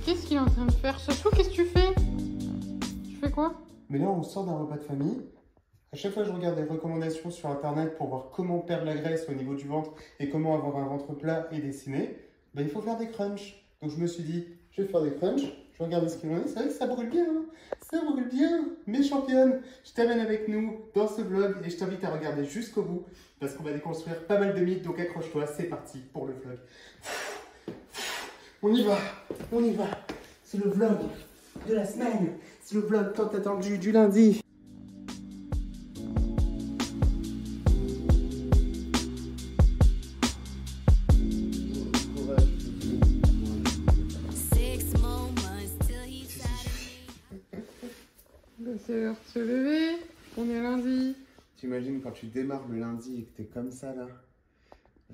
qu'est-ce qu'il est en train de faire? Chachou, qu'est-ce que tu fais? Tu fais quoi? Mais là, on sort d'un repas de famille. À chaque fois, je regarde des recommandations sur Internet pour voir comment perdre la graisse au niveau du ventre et comment avoir un ventre plat et dessiné. Ben, il faut faire des crunchs. Donc, je me suis dit, je vais faire des crunchs. Je vais regarder ce qu'il en est. C'est vrai que ça brûle bien. Hein, ça brûle bien. Mes championnes, je t'amène avec nous dans ce vlog et je t'invite à regarder jusqu'au bout parce qu'on va déconstruire pas mal de mythes. Donc, accroche-toi. C'est parti pour le vlog. On y va. On y va. C'est le vlog de la semaine. C'est le vlog tant attendu du lundi. C'est l'heure de se lever. On est lundi. T'imagines quand tu démarres le lundi et que t'es comme ça là?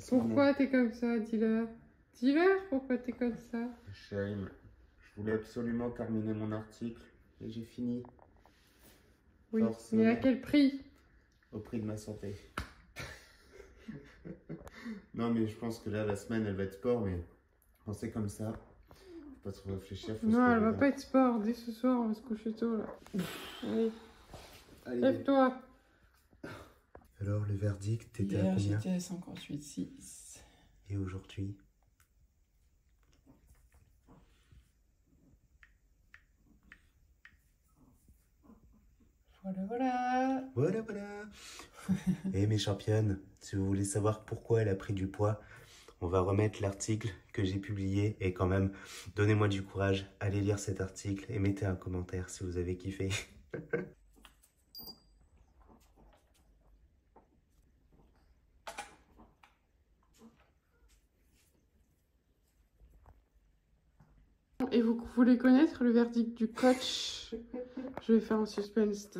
Pourquoi t'es comme ça? Dis-leur. Dis-leur pourquoi t'es comme ça. Chérie, je voulais absolument terminer mon article et j'ai fini. Oui, mais à quel prix? Au prix de ma santé. Non mais je pense que là la semaine elle va être sport, mais quand c'est comme ça, faut pas trop réfléchir. Non, elle va pas être sport. Dès ce soir on va se coucher tôt là. Allez, lève-toi. Alors le verdict, t'étais à Hier combien? j'étais à 58,6. Et aujourd'hui? Voilà. Voilà. Et mes championnes, si vous voulez savoir pourquoi elle a pris du poids, on va remettre l'article que j'ai publié et quand même, donnez-moi du courage, allez lire cet article et mettez un commentaire si vous avez kiffé. Et vous voulez connaître le verdict du coach? Je vais faire un suspense.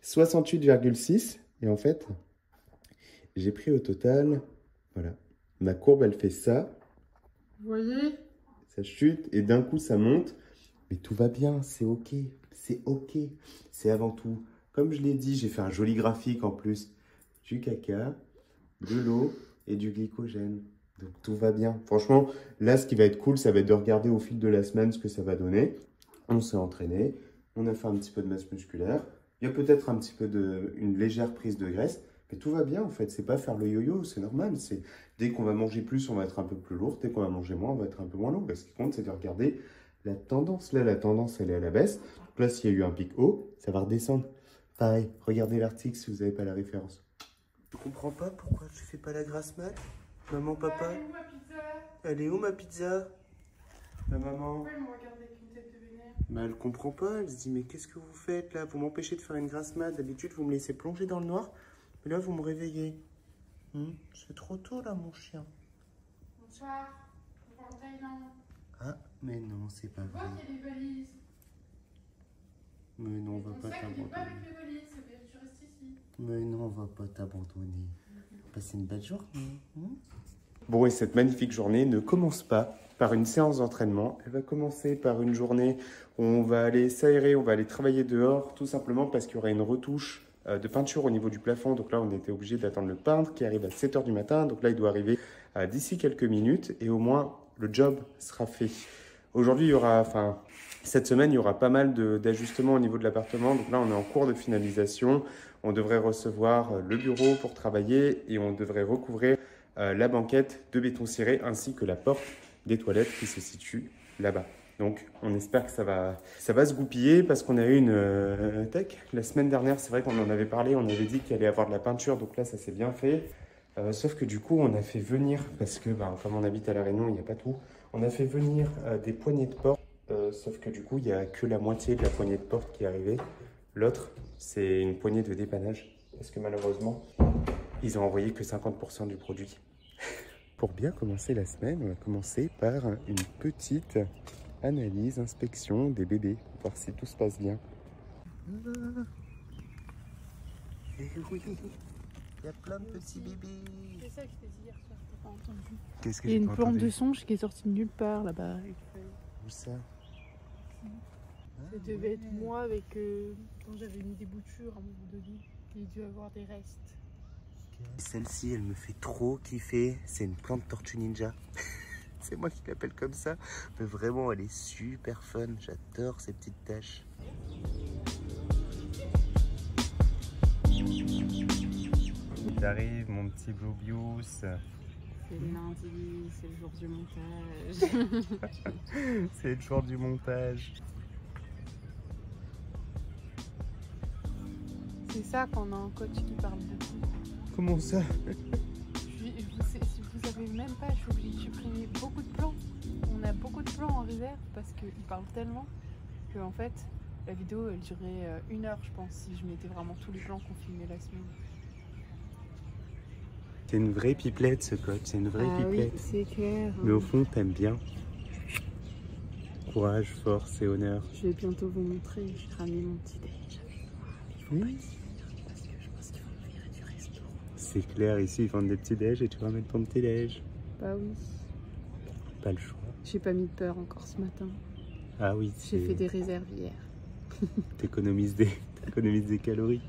68,6 et en fait, j'ai pris au total, voilà, ma courbe elle fait ça, Vous voyez? ça chute et d'un coup ça monte, mais tout va bien, c'est ok, c'est avant tout. Comme je l'ai dit, j'ai fait un joli graphique en plus, du caca, de l'eau et du glycogène. Donc tout va bien. Franchement, là, ce qui va être cool, ça va être de regarder au fil de la semaine ce que ça va donner. On s'est entraîné, on a fait un petit peu de masse musculaire. Il y a peut-être un petit peu une légère prise de graisse, mais tout va bien en fait. C'est pas faire le yo-yo, c'est normal. C'est dès qu'on va manger plus, on va être un peu plus lourd. Dès qu'on va manger moins, on va être un peu moins lourd. Ce qui compte, c'est de regarder la tendance. Là, la tendance, elle est à la baisse. Donc là, s'il y a eu un pic haut, ça va redescendre. Pareil, regardez l'article si vous n'avez pas la référence. Je comprends pas pourquoi tu fais pas la grasse mat. Maman, papa, Elle est où ma pizza? elle est où ma pizza? Ma maman. Pourquoi elle me regarde avec une tête de vénère? Mais elle comprend pas, elle se dit mais qu'est-ce que vous faites là? Vous m'empêchez de faire une grasse mat. D'habitude vous me laissez plonger dans le noir, mais là vous me réveillez. C'est trop tôt là mon chien. Bonsoir. On va en Thaïlande. Ah mais non, c'est pas vrai. Pourquoi il y a des valises? Mais non, on va Ton pas sac, il est pas avec t'abandonner. les valises, ça veut dire que tu restes ici. Mais non, on va pas t'abandonner. Passer une belle journée. Bon, et cette magnifique journée ne commence pas par une séance d'entraînement. Elle va commencer par une journée où on va aller s'aérer, on va aller travailler dehors, tout simplement parce qu'il y aura une retouche de peinture au niveau du plafond. Donc là, on était obligé d'attendre le peintre qui arrive à 7 h du matin. Donc là, il doit arriver d'ici quelques minutes et au moins, le job sera fait. Aujourd'hui, il y aura, cette semaine, il y aura pas mal d'ajustements au niveau de l'appartement. Donc là, on est en cours de finalisation. On devrait recevoir le bureau pour travailler et on devrait recouvrir la banquette de béton ciré ainsi que la porte des toilettes qui se situe là-bas. Donc, on espère que ça va se goupiller parce qu'on a eu une tech. La semaine dernière, c'est vrai qu'on en avait parlé, on avait dit qu'il allait y avoir de la peinture. Donc là, ça s'est bien fait. Sauf que du coup, on a fait venir, parce que comme on habite à La Réunion, il n'y a pas tout. On a fait venir des poignées de porte. Sauf que du coup, il n'y a que la moitié de la poignée de porte qui est arrivée. L'autre, c'est une poignée de dépannage. Parce que malheureusement, ils ont envoyé que 50% du produit. Pour bien commencer la semaine, on va commencer par une petite analyse, inspection des bébés. Pour voir si tout se passe bien. Et oui, il y a plein de petits bébés. C'est ça que je t'ai dit hier soir, t'as pas entendu. Qu'est-ce que Il y a j'ai une pas plante entendu? de songe qui est sortie de nulle part là-bas. Où ça? Ça devait être moi avec quand j'avais mis des boutures à un moment donné. Il y a dû avoir des restes. Celle-ci, elle me fait trop kiffer. C'est une plante tortue ninja. C'est moi qui l'appelle comme ça. Mais vraiment, elle est super fun. J'adore ces petites taches. J'arrive, mon petit Blobius. C'est le lundi, c'est le jour du montage. C'est le jour du montage. C'est ça quand on a un coach qui parle beaucoup. Comment ça? Vous savez même pas, je suis obligée de supprimer beaucoup de plans. On a beaucoup de plans en réserve parce qu'ils parlent tellement que en fait la vidéo elle durait 1 heure je pense si je mettais vraiment tous les plans qu'on filmait la semaine. C'est une vraie pipelette ce coach, c'est une vraie pipelette. Oui, c'est clair. Mais au fond, t'aimes bien. Courage, force et honneur. Je vais bientôt vous montrer, j'ai ramené mon petit déj avec moi. Il faut pas ici parce que je pense qu'ils vont me virer du restaurant. C'est clair, ici ils vendent des petits déj et tu vas mettre ton petit déj. Bah oui. Pas le choix. J'ai pas mis de beurre encore ce matin. Ah oui, J'ai fait des réserves hier. T'économises des calories.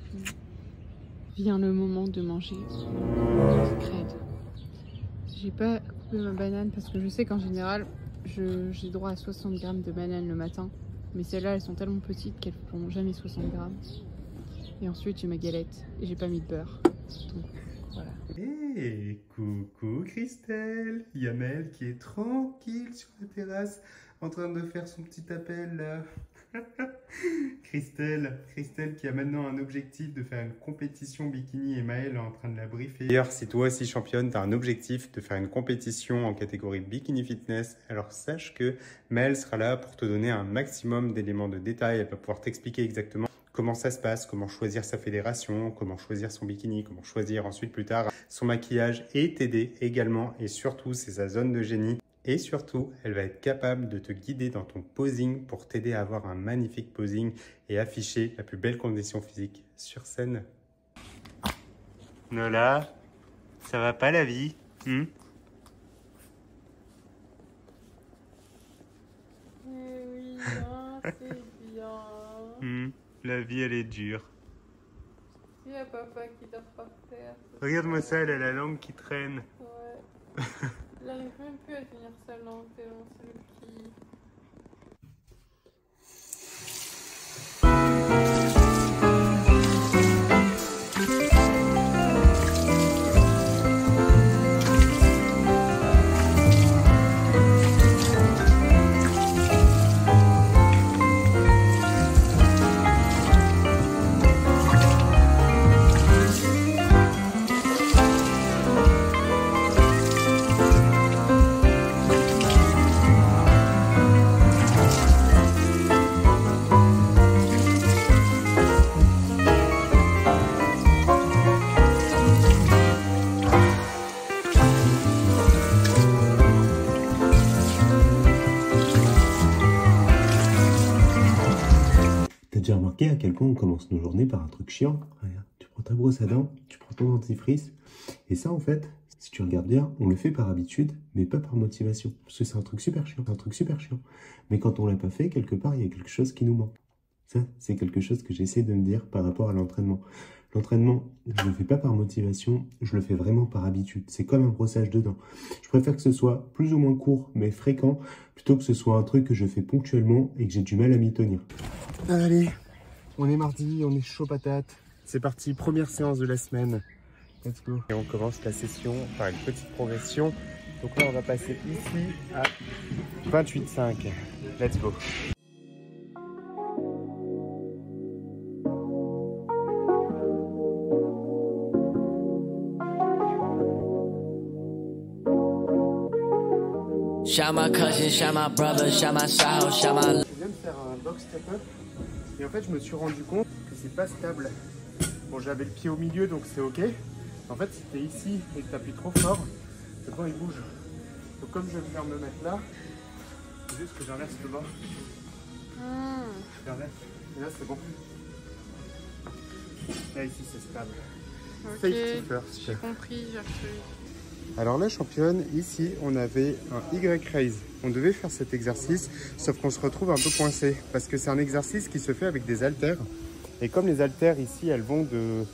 Vient le moment de manger crème. J'ai pas coupé ma banane parce que je sais qu'en général j'ai droit à 60 grammes de banane le matin, mais celles-là elles sont tellement petites qu'elles font jamais 60 grammes. Et ensuite j'ai ma galette et j'ai pas mis de beurre. Donc voilà. Hey, coucou Christelle, Yamel qui est tranquille sur la terrasse en train de faire son petit appel là. Christelle qui a maintenant un objectif de faire une compétition bikini et Maëlle est en train de la briefer. D'ailleurs, si toi aussi championne, tu as un objectif de faire une compétition en catégorie bikini fitness, alors sache que Maëlle sera là pour te donner un maximum d'éléments de détail. Elle va pouvoir t'expliquer exactement comment ça se passe, comment choisir sa fédération, comment choisir son bikini, comment choisir ensuite plus tard son maquillage et t'aider également. Et surtout, c'est sa zone de génie. Et surtout, elle va être capable de te guider dans ton posing pour t'aider à avoir un magnifique posing et afficher la plus belle condition physique sur scène. Nola, ça va pas la vie? Oui, c'est bien. La vie, elle est dure. Il y a papa qui dort par terre. Regarde-moi ça, elle a la langue qui traîne. Ouais. Il n'arrive même plus à tenir sa langue tellement c'est le petit. T'as déjà remarqué à quel point on commence nos journées par un truc chiant? Regarde, tu prends ta brosse à dents, tu prends ton dentifrice, et ça en fait, si tu regardes bien, on le fait par habitude, mais pas par motivation, parce que c'est un truc super chiant, Mais quand on l'a pas fait, quelque part, il y a quelque chose qui nous manque. Ça, c'est quelque chose que j'essaie de me dire par rapport à l'entraînement. L'entraînement, je le fais pas par motivation, je le fais vraiment par habitude. C'est comme un brossage de dents. Je préfère que ce soit plus ou moins court, mais fréquent, plutôt que ce soit un truc que je fais ponctuellement et que j'ai du mal à m'y tenir. Allez, on est mardi, on est chaud patate. C'est parti, première séance de la semaine. Let's go. Et on commence la session par une petite progression. Donc là, on va passer ici à 28,5. Let's go. Shout my cousin, shout my brother, shout my soul, shout my... Je viens de faire un box step-up et en fait je me suis rendu compte que c'est pas stable. Bon, j'avais le pied au milieu donc c'est ok. En fait si t'es ici et que t'appuies trop fort, le banc il bouge. Donc comme je vais venir me mettre là, c'est juste que j'inverse le banc. J'inverse. Et là c'est bon. Là ici c'est stable. Ok, Safety first. j'ai compris, j'ai reçu. Alors la championne, ici on avait un Y-raise. On devait faire cet exercice, sauf qu'on se retrouve un peu coincé parce que c'est un exercice qui se fait avec des haltères. Et comme les haltères ici, elles vont de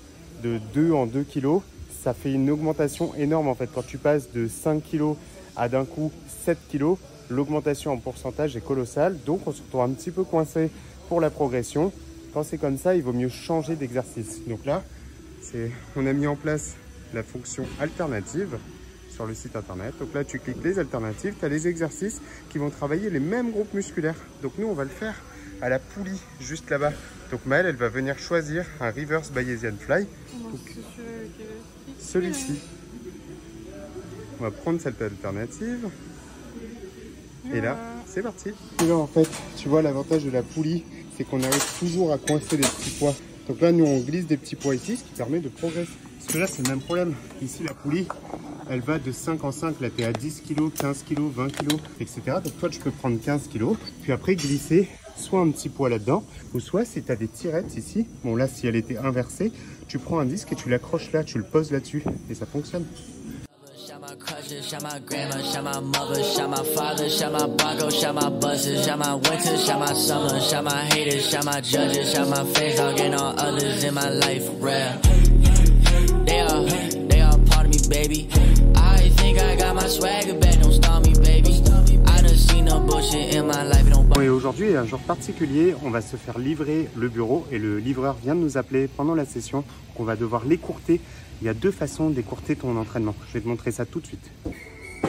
2 en 2 kg, ça fait une augmentation énorme en fait. Quand tu passes de 5 kg à d'un coup 7 kg, l'augmentation en pourcentage est colossale. Donc on se retrouve un petit peu coincé pour la progression. Quand c'est comme ça, il vaut mieux changer d'exercice. Donc là, on a mis en place la fonction alternative sur le site internet. Donc là, tu cliques les alternatives, tu as les exercices qui vont travailler les mêmes groupes musculaires. Donc nous, on va le faire à la poulie, juste là-bas. Donc Maëlle, elle va venir choisir un reverse Bayesian fly. Celui-ci. On va prendre cette alternative. Et là, c'est parti. Et là, en fait, tu vois, l'avantage de la poulie, c'est qu'on arrive toujours à coincer les petits poids. Donc là, nous, on glisse des petits poids ici, ce qui permet de progresser. Parce que là, c'est le même problème. Ici, la poulie, elle va de 5 en 5. Là, tu es à 10 kg, 15 kg, 20 kg, etc. Donc toi, tu peux prendre 15 kg. Puis après, glisser soit un petit poids là-dedans, ou soit si tu as des tirettes ici. Bon, là, si elle était inversée, tu prends un disque et tu l'accroches là, tu le poses là-dessus. Et ça fonctionne. Shot my crushes, shot my grandma, shot my mother, shot my father, shot my Bronco, shot my buses, shot my winter, shot my summer, shot my haters, shot my judges, shot my fans, dog, and all others in my life, rare. They are part of me, baby. I think I got my swagger back, don't stop me, baby. I done seen no bullshit in my life, don't. Bon, et aujourd'hui est un jour particulier, on va se faire livrer le bureau et le livreur vient de nous appeler pendant la session, qu'on va devoir l'écourter. Il y a deux façons d'écourter ton entraînement. Je vais te montrer ça tout de suite.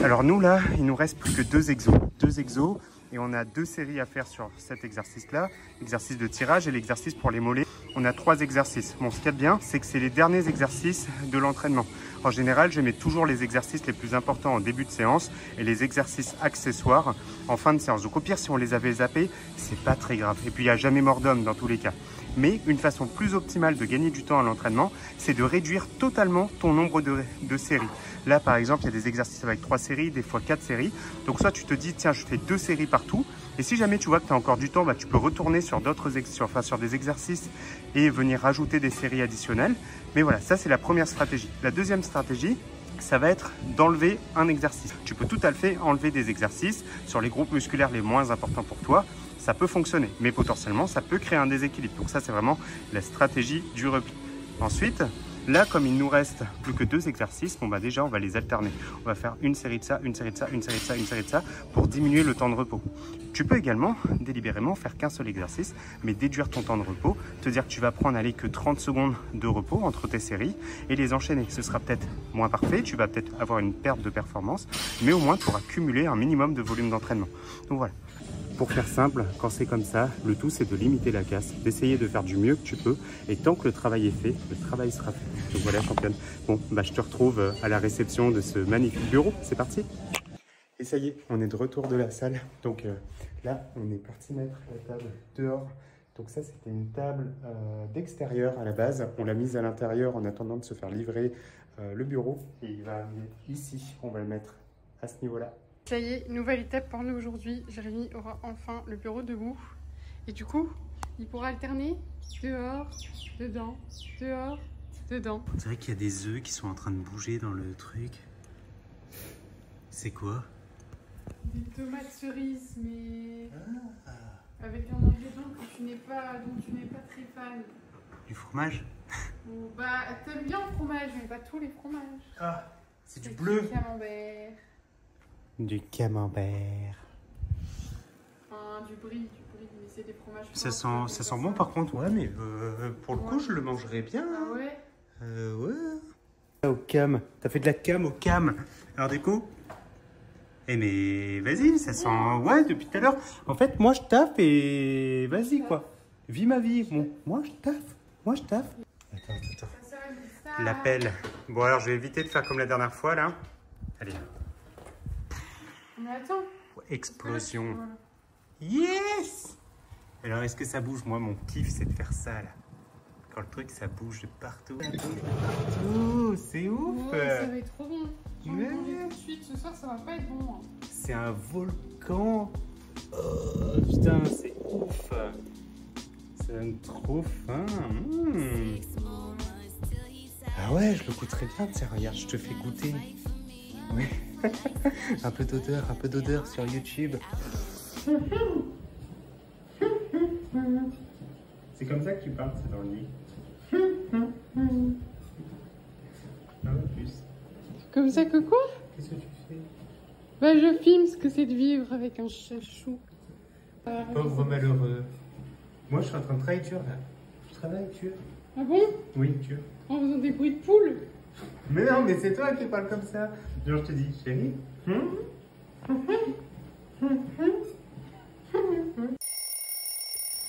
Alors nous là, il nous reste plus que deux exos. Deux exos et on a 2 séries à faire sur cet exercice-là. L'exercice de tirage et l'exercice pour les mollets. On a 3 exercices. Bon, ce qu'il y a de bien, c'est que c'est les derniers exercices de l'entraînement. En général, je mets toujours les exercices les plus importants en début de séance et les exercices accessoires en fin de séance. Donc au pire, si on les avait zappés, c'est pas très grave. Et puis il n'y a jamais mort d'homme dans tous les cas. Mais une façon plus optimale de gagner du temps à l'entraînement, c'est de réduire totalement ton nombre de séries. Là, par exemple, il y a des exercices avec 3 séries, des fois 4 séries. Donc soit tu te dis, tiens, je fais 2 séries partout. Et si jamais tu vois que tu as encore du temps, bah, tu peux retourner sur sur des exercices et venir rajouter des séries additionnelles. Mais voilà, ça c'est la première stratégie. La deuxième stratégie, ça va être d'enlever un exercice. Tu peux tout à fait enlever des exercices sur les groupes musculaires les moins importants pour toi. Ça peut fonctionner, mais potentiellement, ça peut créer un déséquilibre. Donc ça, c'est vraiment la stratégie du repli. Ensuite, là, comme il nous reste plus que 2 exercices, bon bah déjà, on va les alterner. On va faire une série de ça, une série de ça, une série de ça, une série de ça, pour diminuer le temps de repos. Tu peux également, délibérément, faire qu'un seul exercice, mais déduire ton temps de repos, te dire que tu vas prendre, allez, que 30 secondes de repos entre tes séries et les enchaîner. Ce sera peut-être moins parfait, tu vas peut-être avoir une perte de performance, mais au moins, tu auras cumulé un minimum de volume d'entraînement. Donc voilà. Pour faire simple, quand c'est comme ça, le tout c'est de limiter la casse, d'essayer de faire du mieux que tu peux. Et tant que le travail est fait, le travail sera fait. Donc voilà, championne. Bon, bah, je te retrouve à la réception de ce magnifique bureau. C'est parti. Et ça y est, on est de retour de la salle. Donc là, on est parti mettre la table dehors. Donc ça, c'était une table d'extérieur à la base. On l'a mise à l'intérieur en attendant de se faire livrer le bureau. Et il va amener ici. On va le mettre à ce niveau-là. Ça y est, nouvelle étape pour nous aujourd'hui. Jérémy aura enfin le bureau debout. Et du coup, il pourra alterner dehors, dedans, dehors, dedans. On dirait qu'il y a des œufs qui sont en train de bouger dans le truc. C'est quoi? Des tomates cerises, mais avec un ingrédient dont tu n'es pas très fan. Du fromage? Oh, bah, t'aimes bien le fromage, mais pas tous les fromages. Ah, c'est du bleu. Du camembert. Du camembert. Enfin, du brie, mais c'est des fromages. Ça sent bon par contre, ouais, mais pour le coup, je le mangerais bien. Ah ouais? Ouais. Au cam, t'as fait de la cam au cam. Alors du coup, eh mais vas-y, ça sent, ouais, depuis tout à l'heure. En fait, moi je taffe et vas-y quoi. Vis ma vie, bon, moi je taffe. Attends. L'appel. Bon alors, je vais éviter de faire comme la dernière fois là. Allez. Mais attends. Explosion. Voilà. Yes! Alors, est-ce que ça bouge? Moi, mon kiff, c'est de faire ça, là. Quand le truc, ça bouge de partout. Oh, c'est ouf! Ouais, ça va être trop bon. J'ai envie de Ouais. manger tout de suite. Ce soir, ça va pas être bon. Hein. C'est un volcan. Oh, putain, c'est ouf. Ça donne trop faim. Ah ouais, je le goûterais bien. Tiens, regarde, je te fais goûter. Oui. un peu d'odeur sur YouTube. C'est comme ça que tu parles, c'est dans le lit. ça que quoi? Qu'est-ce que tu fais? Bah je filme ce que c'est de vivre avec un chachou. Pauvre malheureux. Moi je suis en train de travailler dur là. Je travaille dur. Ah bon? Oui, dur. En faisant des bruits de poule? Mais non, mais c'est toi qui parles comme ça. Genre je te dis, chérie.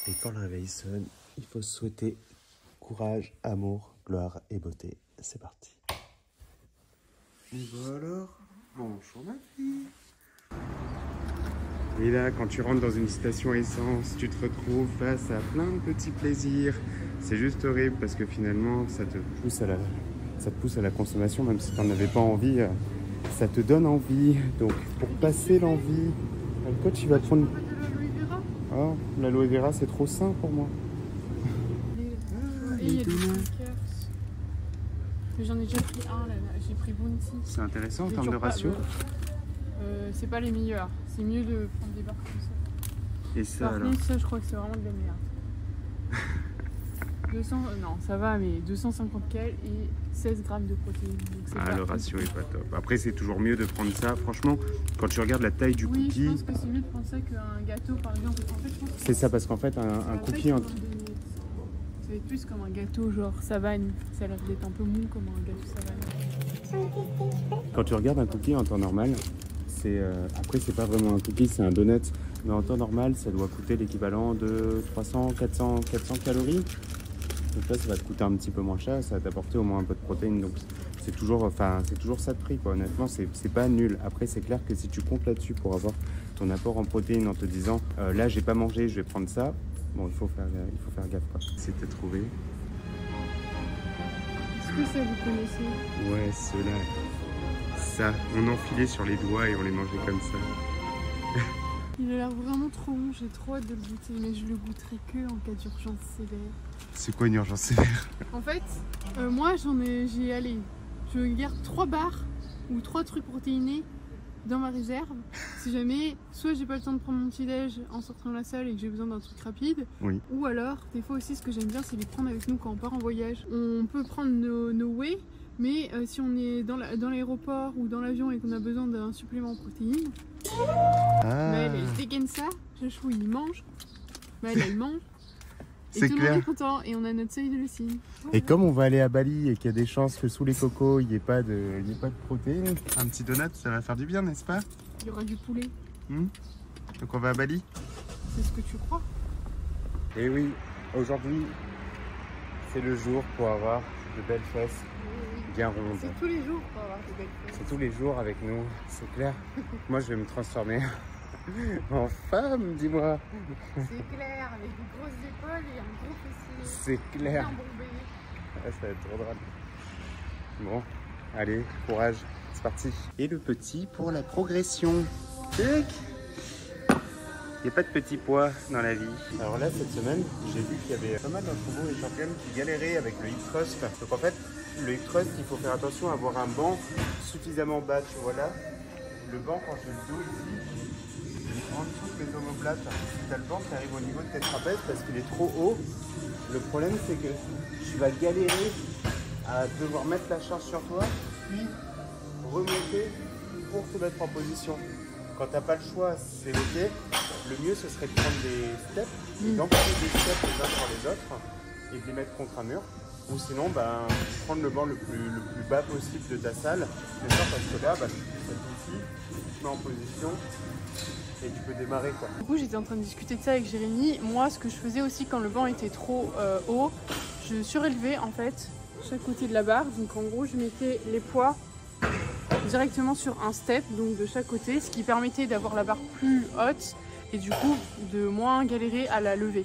Et quand le réveil sonne, il faut souhaiter courage, amour, gloire et beauté. C'est parti. Et voilà. Bonjour ma fille. Et là, quand tu rentres dans une station essence, tu te retrouves face à plein de petits plaisirs. C'est juste horrible parce que finalement, ça te pousse à la consommation, même si tu n'en avais pas envie. Ça te donne envie. Donc, pour passer l'envie, quoi tu vas prendre... Oh, l'aloe vera, c'est trop sain pour moi. Et il y a des Snickers. Mais j'en ai déjà pris un, là. J'ai pris Bounty. C'est intéressant en J'ai termes de toujours pas- ratio. c'est pas les meilleurs. C'est mieux de prendre des barres comme ça. Et ça Par alors contre, ça, je crois que c'est vraiment de la merde. 200, non, ça va, mais 250 cal et 16 grammes de protéines. Donc c'est Ah, pas le ouf. ratio est pas top. Après, c'est toujours mieux de prendre ça. Franchement, quand tu regardes la taille du Oui, je cookie, pense que c'est mieux de prendre ça qu'un gâteau, par exemple. En fait, je pense que c'est ça, parce qu'en fait, un en fait, cookie... ça va être plus comme un gâteau genre savane. Ça a l'air d'être un peu mou comme un gâteau savane. Quand tu regardes un cookie en temps normal, c'est après c'est pas vraiment un cookie, c'est un donut. Mais en temps normal, ça doit coûter l'équivalent de 300, 400 calories. Donc là, ça va te coûter un petit peu moins cher, ça va t'apporter au moins un peu de protéines. Donc c'est toujours ça de prix, quoi. Honnêtement, c'est pas nul. Après, c'est clair que si tu comptes là-dessus pour avoir ton apport en protéines en te disant là, j'ai pas mangé, je vais prendre ça. Bon, il faut faire gaffe, quoi. C'était trouvé. Est-ce que ça vous connaissez? Ouais, ceux-là. Ça, on enfilait sur les doigts et on les mangeait comme ça. Il a l'air vraiment trop bon, j'ai trop hâte de le goûter, mais je le goûterai que en cas d'urgence sévère. C'est quoi une urgence sévère? En fait, moi je garde 3 barres ou 3 trucs protéinés dans ma réserve. Si jamais, soit j'ai pas le temps de prendre mon petit déj en sortant de la salle et que j'ai besoin d'un truc rapide, Oui. ou alors, des fois aussi ce que j'aime bien c'est les prendre avec nous quand on part en voyage. On peut prendre nos whey, mais si on est dans l'aéroport ou dans l'avion et qu'on a besoin d'un supplément en protéines, Maëlle elle dégaine ça, Chachou il mange, Maëlle elle mange. Et C'est tout le monde clair. est content et on a notre seuil de leucine. Et comme on va aller à Bali et qu'il y a des chances que sous les cocos il n'y ait pas de protéines, un petit donut ça va faire du bien, n'est-ce pas? Il y aura du poulet, Donc on va à Bali? c'est ce que tu crois. Et oui, aujourd'hui c'est le jour pour avoir de belles fesses bien rondes. C'est tous les jours pour avoir des belles fesses. C'est tous les jours avec nous, c'est clair. Moi je vais me transformer en femme, dis-moi. C'est clair, avec des grosses épaules et un gros fessier. C'est clair. Bien bombé. Ah, ça va être trop drôle. Bon, allez, courage, c'est parti. Et le petit pour la progression. Tac. Il n'y a pas de petit poids dans la vie. Alors là, cette semaine, j'ai vu qu'il y avait pas mal d'entre vous et championnes qui galéraient avec le hip thrust. Donc en fait, le hip thrust, il faut faire attention à avoir un banc suffisamment bas. Tu vois là, le banc, quand j'ai le dos ici, en dessous de mes omoplates, tu as le banc qui arrive au niveau de tes trapèzes parce qu'il est trop haut. Le problème, c'est que tu vas galérer à devoir mettre la charge sur toi, puis remonter pour te mettre en position. Quand tu n'as pas le choix, c'est ok. Le mieux, ce serait de prendre des steps et d'emporter des steps les uns sur les autres et de les mettre contre un mur. Ou sinon, prendre le banc le plus bas possible de ta salle. C'est ça, parce que là, tu fais ça ici, tu te mets en position et tu peux démarrer, quoi. Du coup, j'étais en train de discuter de ça avec Jérémy. Moi, ce que je faisais aussi quand le banc était trop haut, je surélevais en fait chaque côté de la barre. Donc en gros, je mettais les poids directement sur un step, donc de chaque côté, ce qui permettait d'avoir la barre plus haute et du coup de moins galérer à la lever.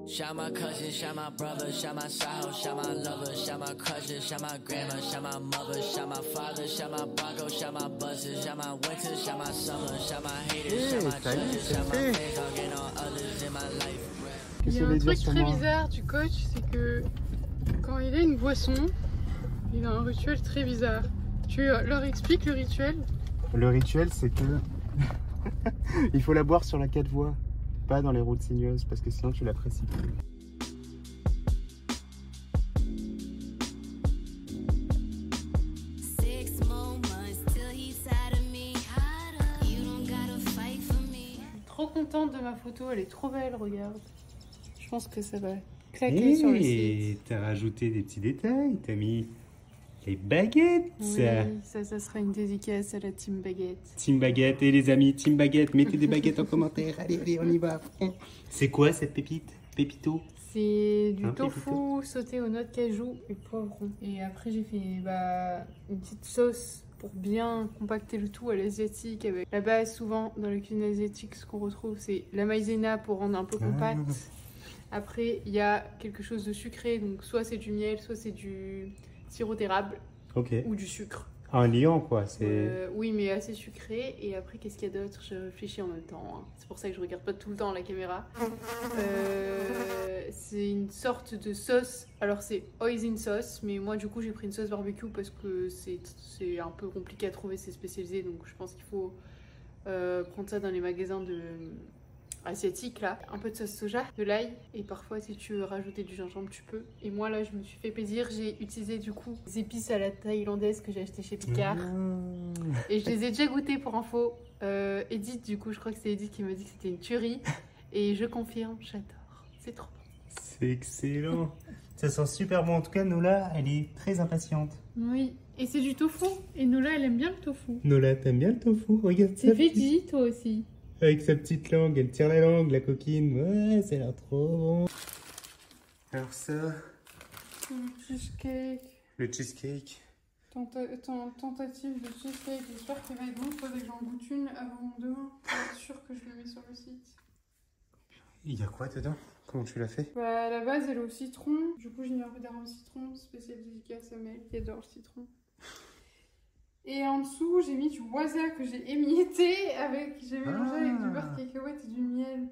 Shout my cousin, shout my brother, shout my side, shout my lover, shout my crusher, shout my grandma, shout my mother, shout my father, shout my Bronco, shout my buses, shout my winter, shout my summer, shout my haters, shout my judges, shout my fans, talking on others in my life. Il y a un truc très bizarre du coach, c'est que quand il a une boisson, il a un rituel très bizarre. Tu leur expliques le rituel? Le rituel, c'est que il faut la boire sur la 4 voies, pas dans les routes sinueuses, parce que sinon tu l'apprécies plus. contente de ma photo, elle est trop belle, regarde. Je pense que ça va claquer sur le site. T'as rajouté des petits détails, t'as mis les baguettes. Oui, ça sera une dédicace à la Team Baguette. Team Baguette, et les amis, Team Baguette, mettez des baguettes en commentaire. Allez, allez, on y va. C'est quoi cette pépite? Pépito? C'est du Un tofu pépito. sauté aux noix de cajou et poivron. Et après, j'ai fait une petite sauce pour bien compacter le tout à l'asiatique. Avec la base, souvent, dans la cuisine asiatique, ce qu'on retrouve, c'est la maïzena pour rendre un peu compact. Après, il y a quelque chose de sucré, donc soit c'est du miel, soit c'est du sirop d'érable ou du sucre. Un liant, quoi. Oui, mais assez sucré. Et après, qu'est-ce qu'il y a d'autre? Je réfléchis en même temps. Hein. C'est pour ça que je regarde pas tout le temps la caméra. C'est une sorte de sauce. Alors, c'est hoisin sauce, mais moi, du coup, j'ai pris une sauce barbecue parce que c'est un peu compliqué à trouver, c'est spécialisé. Donc, je pense qu'il faut prendre ça dans les magasins asiatique là, un peu de sauce soja, de l'ail et parfois si tu veux rajouter du gingembre tu peux. Et moi là je me suis fait plaisir, j'ai utilisé du coup des épices à la thaïlandaise que j'ai acheté chez Picard et je les ai déjà goûtées pour info. Edith du coup, je crois que c'est Edith qui m'a dit que c'était une tuerie et je confirme, j'adore, c'est trop bon. C'est excellent. Ça sent super bon. En tout cas, Nola, elle est très impatiente. Oui, et c'est du tofu et Nola elle aime bien le tofu. Nola, t'aimes bien le tofu? Regarde ça. C'est veggie toi aussi. Avec sa petite langue, elle tire la langue, la coquine. Ouais, ça a l'air trop bon. Alors ça... Le cheesecake. Le cheesecake. Tentative de cheesecake. J'espère qu'il va être bon. Il faudrait que j'en goûte une avant demain pour être sûr que je le mets sur le site. Il y a quoi dedans? Comment tu l'as fait? Bah, à la base, elle est au citron. Du coup, j'ai mis un peu d'arôme citron. Spécial dédicace à Mel qui adore le citron. Et en dessous, j'ai mis du wasabi que j'ai émietté avec. J'ai mélangé avec du beurre de cacahuète et du miel.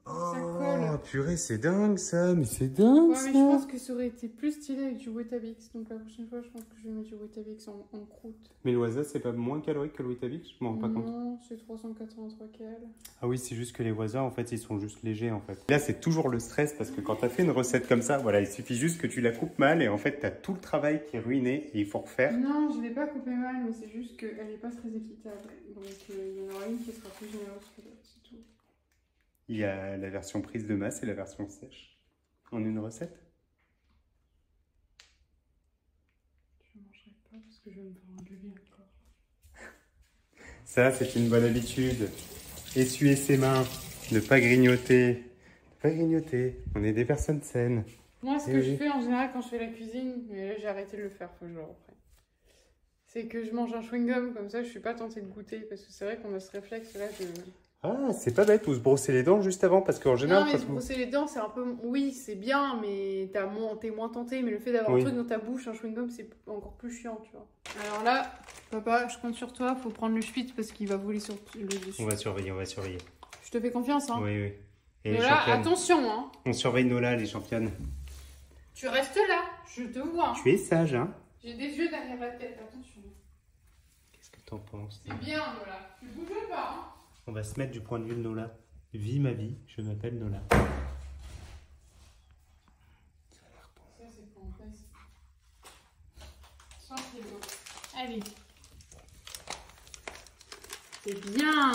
Ça colle. Oh purée, c'est dingue ça, mais c'est dingue Ouais, ça. mais je pense que ça aurait été plus stylé avec du Weetabix. Donc la prochaine fois, je pense que je vais mettre du Weetabix en croûte. Mais le wasabi, c'est pas moins calorique que le Weetabix? Je m'en rends pas compte. Non, c'est 383 cal. Ah oui, c'est juste que les wasabi, en fait, ils sont juste légers en fait. Là, c'est toujours le stress parce que quand t'as fait une recette comme ça, voilà, il suffit juste que tu la coupes mal et en fait, t'as tout le travail qui est ruiné et il faut refaire. Non, je l'ai pas coupé mal, mais c'est juste qu'elle n'est pas très équitable. Donc il y en aura une qui sera plus généreuse que l'autre, c'est tout. Il y a la version prise de masse et la version sèche en une recette. Je ne mangerai pas parce que je vais me faire engueuler encore. Ça, c'est une bonne habitude. Essuyer ses mains, ne pas grignoter. Ne pas grignoter. On est des personnes saines. Moi, ce que je fais en général quand je fais la cuisine, mais là j'ai arrêté de le faire, faut que je le reprenne. C'est que je mange un chewing-gum comme ça, je suis pas tentée de goûter parce que c'est vrai qu'on a ce réflexe là de. Ah, c'est pas bête, ou se brosser les dents juste avant, parce qu'en général... Non, mais se brosser les dents, c'est un peu... Oui, c'est bien, mais t'es moins tenté. Mais le fait d'avoir un truc dans ta bouche, un chewing-gum, c'est encore plus chiant, tu vois. Alors là, papa, je compte sur toi, faut prendre le schwitz parce qu'il va voler sur le dessus. On va surveiller, on va surveiller. Je te fais confiance, hein. Oui, oui. Et Nola, attention, hein. On surveille Nola, les championnes. Tu restes là, je te vois. Hein. Tu es sage, hein. J'ai des yeux derrière la tête, attention. Qu'est-ce que t'en penses? C'est bien, Nola. Tu bouges pas, hein. On va se mettre du point de vue de Nola. Vis ma vie, je m'appelle Nola. Ça c'est pour en face. 100 kilos. Allez. C'est bien.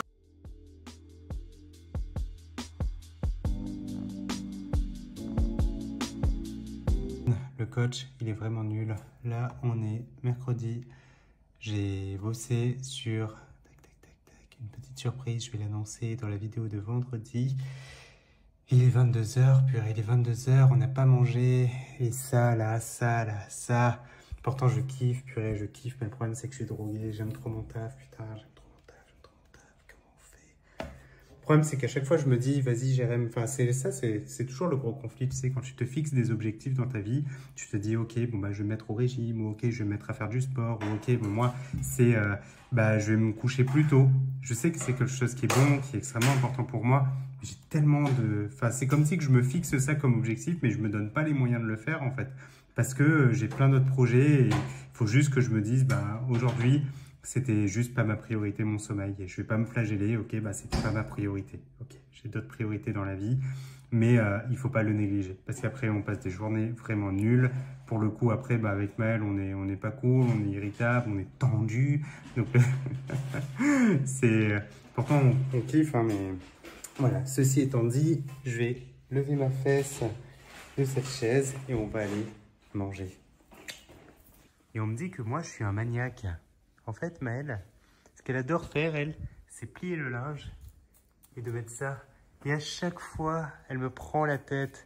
Le coach, il est vraiment nul. Là, on est mercredi. J'ai bossé sur... Une petite surprise, je vais l'annoncer dans la vidéo de vendredi. Il est 22h, purée, il est 22h, on n'a pas mangé. Et ça, là, ça, là, ça. Pourtant, je kiffe, purée, je kiffe. Mais le problème, c'est que je suis drogué. J'aime trop mon taf, putain, j'aime trop mon taf, j'aime trop mon taf. Comment on fait? Le problème, c'est qu'à chaque fois, je me dis, vas-y, Jérém. Enfin, c'est toujours le gros conflit, tu sais, quand tu te fixes des objectifs dans ta vie, tu te dis, ok, bon, bah, je vais me mettre au régime, ou ok, je vais me mettre à faire du sport, ou ok, bon, moi, c'est, bah, je vais me coucher plus tôt. Je sais que c'est quelque chose qui est bon, qui est extrêmement important pour moi. J'ai tellement de... Enfin, c'est comme si que je me fixe ça comme objectif, mais je me donne pas les moyens de le faire, en fait. Parce que j'ai plein d'autres projets et il faut juste que je me dise, bah, aujourd'hui, c'était juste pas ma priorité, mon sommeil. Et je vais pas me flageller, ok, bah, c'était pas ma priorité. Ok, j'ai d'autres priorités dans la vie, mais il faut pas le négliger. Parce qu'après, on passe des journées vraiment nulles. Pour le coup, après, bah, avec Maëlle, on est pas cool, on est irritable, on est tendu. Donc, c'est... Pourtant, on kiffe, hein, mais Voilà, ceci étant dit, je vais lever ma fesse de cette chaise et on va aller manger. Et on me dit que moi, je suis un maniaque. En fait, Maëlle, ce qu'elle adore faire, elle, c'est plier le linge et de mettre ça. Et à chaque fois, elle me prend la tête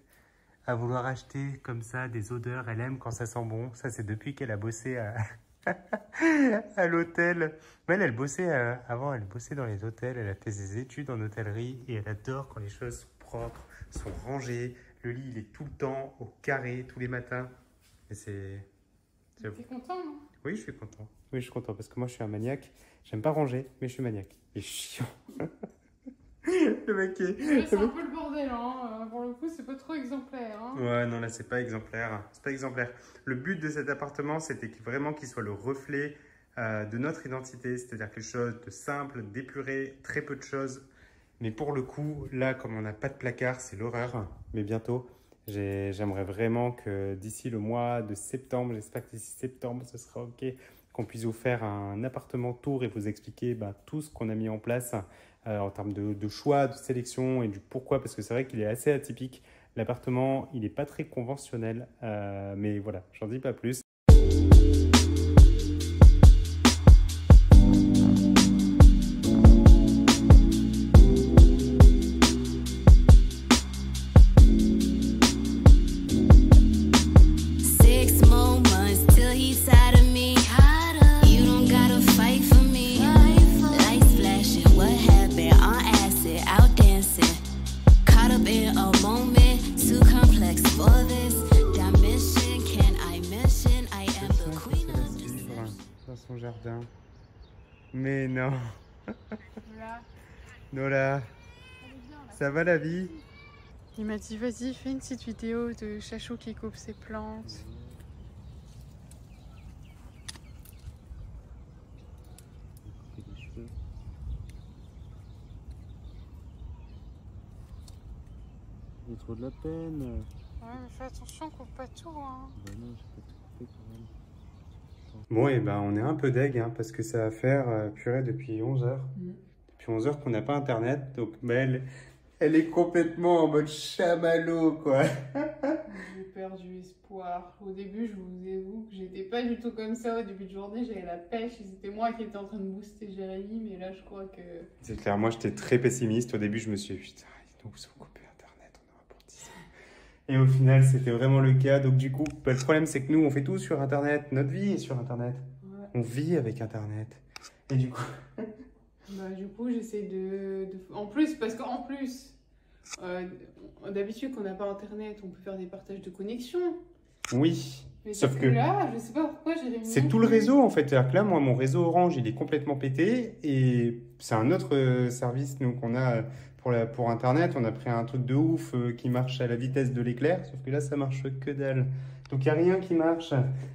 à vouloir acheter comme ça des odeurs. Elle aime quand ça sent bon. Ça, c'est depuis qu'elle a bossé à l'hôtel. Mais elle bossait avant, elle bossait dans les hôtels. Elle a fait ses études en hôtellerie et elle adore quand les choses sont propres, sont rangées. Le lit, il est tout le temps au carré, tous les matins. Et c'est... T'es content, non? Oui, je suis content. Oui, je suis content parce que moi, je suis un maniaque. J'aime pas ranger, mais je suis maniaque. Il est chiant. Le mec est... C'est un peu le bordel, hein. Pour le coup, c'est pas trop exemplaire. Hein. Ouais, non, là, c'est pas exemplaire. C'est pas exemplaire. Le but de cet appartement, c'était vraiment qu'il soit le reflet de notre identité. C'est-à-dire quelque chose de simple, d'épuré, très peu de choses. Mais pour le coup, là, comme on n'a pas de placard, c'est l'horreur. Mais bientôt, j'aimerais vraiment que d'ici le mois de septembre, j'espère que d'ici septembre, ce sera OK, qu'on puisse vous faire un appartement tour et vous expliquer tout ce qu'on a mis en place en termes de choix, de sélection et du pourquoi, parce que c'est vrai qu'il est assez atypique. L'appartement, il n'est pas très conventionnel, mais voilà, j'en dis pas plus. Son jardin. Mais non. Voilà. Nola, ça va la vie? Il m'a dit, vas-y, fais une petite vidéo de Chachou qui coupe ses plantes. J'ai trop de la peine. Ouais, mais fais attention, coupe pas tout, hein. Bah non, j'ai pas tout coupé quand même. Bon, et on est un peu deg, hein, parce que ça va faire purée depuis 11 h. Depuis 11 h qu'on n'a pas internet. Donc, elle est complètement en mode chamallow, quoi. J'ai perdu espoir. Au début, je vous avoue que j'étais pas du tout comme ça. Au début de journée, j'avais la pêche et c'était moi qui étais en train de booster Jérémy. Mais là, je crois que... C'est clair, moi j'étais très pessimiste. Au début, je me suis dit, putain, ils nous ont coupé internet, on aura pour 10 ans. Et au final, c'était vraiment le cas. Donc, du coup, le problème, c'est que nous, on fait tout sur internet. Notre vie est sur internet. Ouais. On vit avec internet. Et du coup... du coup, j'essaie En plus, parce qu'en plus... d'habitude, quand on n'a pas internet, on peut faire des partages de connexion. Oui. Mais sauf que là, je sais pas pourquoi j'ai réuni. C'est tout le réseau en fait. C'est-à-dire que là, moi, mon réseau Orange, il est complètement pété. Et c'est un autre service nous qu'on a pour Internet. On a pris un truc de ouf qui marche à la vitesse de l'éclair. Sauf que là, ça marche que dalle. Donc, il n'y a rien qui marche.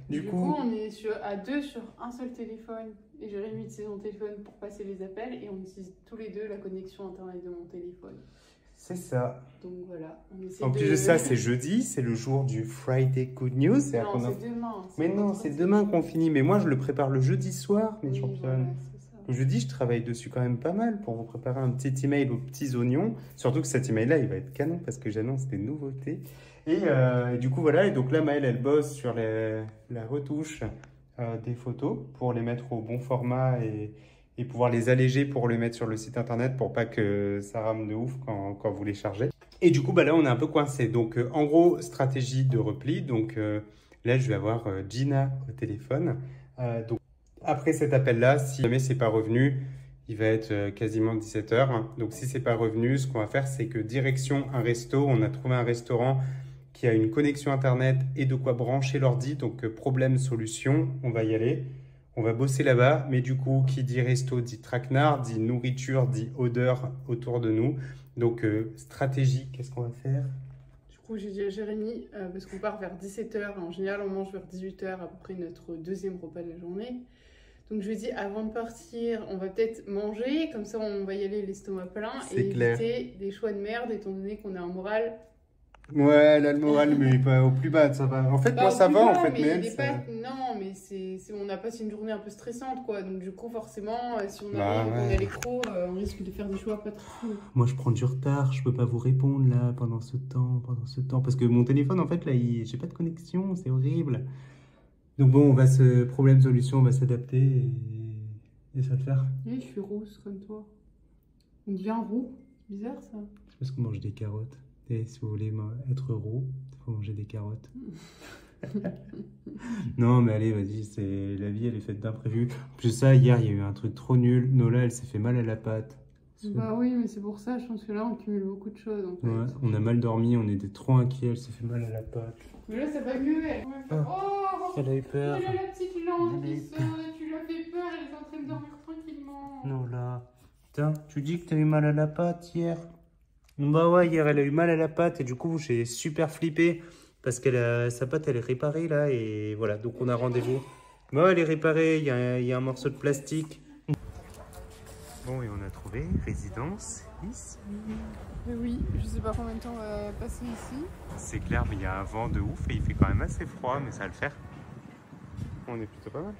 Du coup, on est à deux sur un seul téléphone. Et Jérémy utilise son téléphone pour passer les appels. Et on utilise tous les deux la connexion Internet de mon téléphone. C'est ça. Donc voilà, on essaie en plus de ça, c'est jeudi, c'est le jour du Friday Good News. Non, c'est demain. Mais non, c'est demain qu'on finit. Mais moi, je le prépare le jeudi soir, mes championnes. Voilà, Le jeudi, je travaille dessus quand même pas mal pour vous préparer un petit email aux petits oignons. Surtout que cet email-là, il va être canon parce que j'annonce des nouveautés. Et du coup, voilà. Et donc là, Maëlle, elle bosse sur la retouche des photos pour les mettre au bon format et pouvoir les alléger pour les mettre sur le site internet pour pas que ça rame de ouf quand vous les chargez. Et du coup, là, on est un peu coincé. Donc, en gros, stratégie de repli. Donc, là, je vais avoir Gina au téléphone. Donc, après cet appel-là, si jamais c'est pas revenu, il va être quasiment 17 h. Donc, si c'est pas revenu, ce qu'on va faire, c'est que direction un resto. On a trouvé un restaurant qui a une connexion internet et de quoi brancher l'ordi. Donc, problème, solution, on va y aller. On va bosser là-bas, mais du coup, qui dit resto dit traquenard, dit nourriture, dit odeur autour de nous. Donc, stratégie, qu'est-ce qu'on va faire? Du coup, j'ai dit à Jérémy, parce qu'on part vers 17 h, en général, on mange vers 18 h, à peu près notre deuxième repas de la journée. Donc, je lui ai dit, avant de partir, on va peut-être manger, comme ça, on va y aller l'estomac plein et éviter des choix de merde, étant donné qu'on a un moral Ouais, là, le moral, mais pas au plus bas, ça va. En fait, moi, ça va, en fait, mais elle, il est pas... Non, mais on a passé une journée un peu stressante, quoi. Donc, du coup, forcément, si on arrive, on a l'écro, on risque de faire des choix pas trop fous. Moi, je prends du retard, je peux pas vous répondre, là, pendant ce temps. Parce que mon téléphone, en fait, là, j'ai pas de connexion, c'est horrible. Donc bon, problème-solution, on va s'adapter et ça va le faire. Oui, je suis rousse, comme toi. On devient roux. Bizarre, ça. C'est parce qu'on mange des carottes. Et si vous voulez être roux, il faut manger des carottes. Non, mais allez, vas-y, la vie, elle est faite d'imprévus. En plus de ça, hier, il y a eu un truc trop nul. Nola, elle s'est fait mal à la patte. Bah oui, mais c'est pour ça, je pense que là, on cumule beaucoup de choses. En fait. Ouais, on a mal dormi, on était trop inquiets, elle s'est fait mal à la patte. Mais là, ça va mieux, elle. Oh, elle a eu peur. Elle a la petite lampe qui sonne, tu l'as fait peur, elle est en train de dormir tranquillement. Nola. Putain, tu dis que t'as eu mal à la patte hier? Bah ouais, hier elle a eu mal à la patte et du coup j'ai super flippé parce que sa patte elle est réparée là et voilà, donc on a rendez-vous. Bah ouais, elle est réparée, il y a un morceau de plastique. Bon, et on a trouvé résidence ici. Oui, je sais pas combien de temps on va passer ici. C'est clair, mais il y a un vent de ouf et il fait quand même assez froid, mais ça va le faire. On est plutôt pas mal.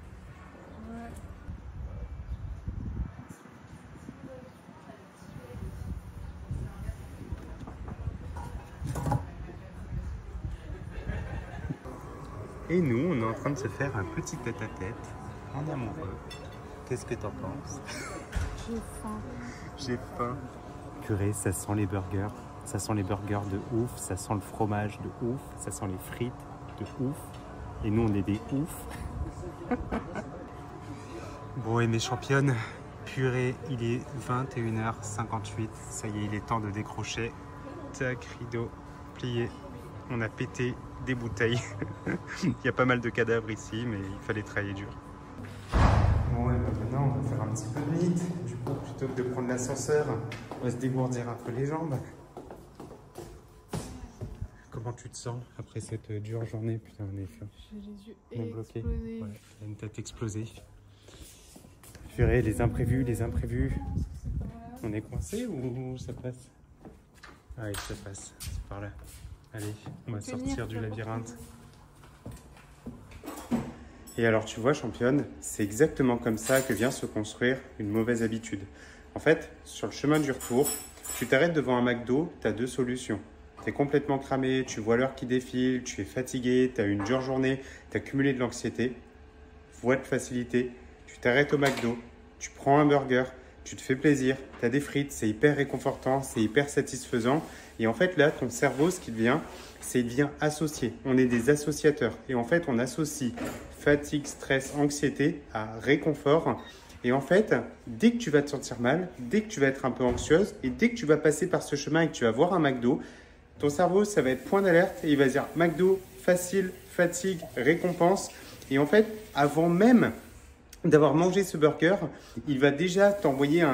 Ouais. Et nous, on est en train de se faire un petit tête-à-tête en amoureux. Qu'est-ce que t'en penses? J'ai faim. J'ai faim. Purée, ça sent les burgers. Ça sent les burgers de ouf. Ça sent le fromage de ouf. Ça sent les frites de ouf. Et nous, on est des ouf. Bon, et mes championnes, purée, il est 21h58. Ça y est, il est temps de décrocher. Tac, rideau plié. On a pété des bouteilles. Il y a pas mal de cadavres ici, mais il fallait travailler dur. Bon, et maintenant, on va faire un petit peu de vite. Du coup, plutôt que de prendre l'ascenseur, on va se dégourdir un peu les jambes. Comment tu te sens après cette dure journée? Putain, on est fait. J'ai les yeux explosés. Ouais, t'as une tête explosée. Purée, les imprévus. On est coincé ou ça passe? Ah oui, ça passe. C'est par là. Allez, on va sortir du labyrinthe. Et alors, tu vois, championne, c'est exactement comme ça que vient se construire une mauvaise habitude. En fait, sur le chemin du retour, tu t'arrêtes devant un McDo, tu as deux solutions. Tu es complètement cramé, tu vois l'heure qui défile, tu es fatigué, tu as eu une dure journée, tu as cumulé de l'anxiété. Voie de facilité, tu t'arrêtes au McDo, tu prends un burger, tu te fais plaisir, tu as des frites, c'est hyper réconfortant, c'est hyper satisfaisant. Et en fait, là, ton cerveau, ce qu'il devient, c'est qu'il devient associé. On est des associateurs. Et en fait, on associe fatigue, stress, anxiété à réconfort. Et en fait, dès que tu vas te sentir mal, dès que tu vas être un peu anxieuse et dès que tu vas passer par ce chemin et que tu vas voir un McDo, ton cerveau, ça va être point d'alerte et il va dire McDo, facile, fatigue, récompense. Et en fait, avant même d'avoir mangé ce burger, il va déjà t'envoyer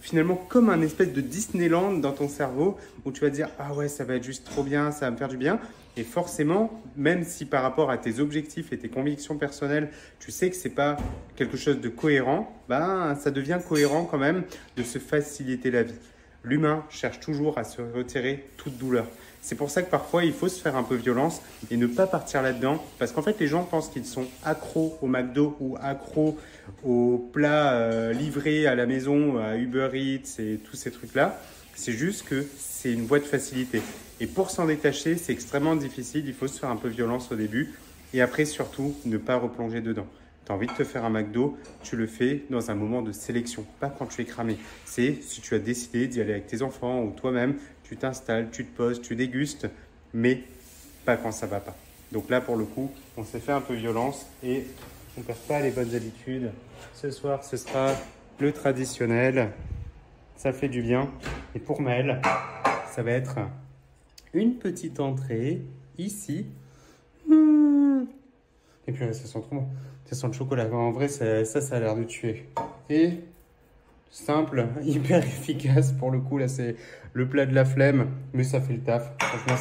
finalement comme un espèce de Disneyland dans ton cerveau où tu vas te dire ah ouais, ça va être juste trop bien, ça va me faire du bien. Et forcément, même si par rapport à tes objectifs et tes convictions personnelles, tu sais que c'est pas quelque chose de cohérent, ben ça devient cohérent quand même de se faciliter la vie. L'humain cherche toujours à se retirer toute douleur. C'est pour ça que parfois, il faut se faire un peu violence et ne pas partir là-dedans. Parce qu'en fait, les gens pensent qu'ils sont accros au McDo ou accros aux plats livrés à la maison, à Uber Eats et tous ces trucs-là. C'est juste que c'est une voie de facilité. Et pour s'en détacher, c'est extrêmement difficile. Il faut se faire un peu violence au début. Et après, surtout, ne pas replonger dedans. Tu as envie de te faire un McDo, tu le fais dans un moment de sélection, pas quand tu es cramé. C'est si tu as décidé d'y aller avec tes enfants ou toi-même, tu t'installes, tu te poses, tu dégustes, mais pas quand ça va pas. Donc là, pour le coup, on s'est fait un peu violence et on ne perd pas les bonnes habitudes. Ce soir, ce sera le traditionnel. Ça fait du bien. Et pour Maëlle, ça va être une petite entrée ici. Et puis ça sent trop bon. Ça sent le chocolat. En vrai, ça a l'air de tuer. Et simple, hyper efficace. Pour le coup, là, c'est le plat de la flemme. Mais ça fait le taf. Franchement,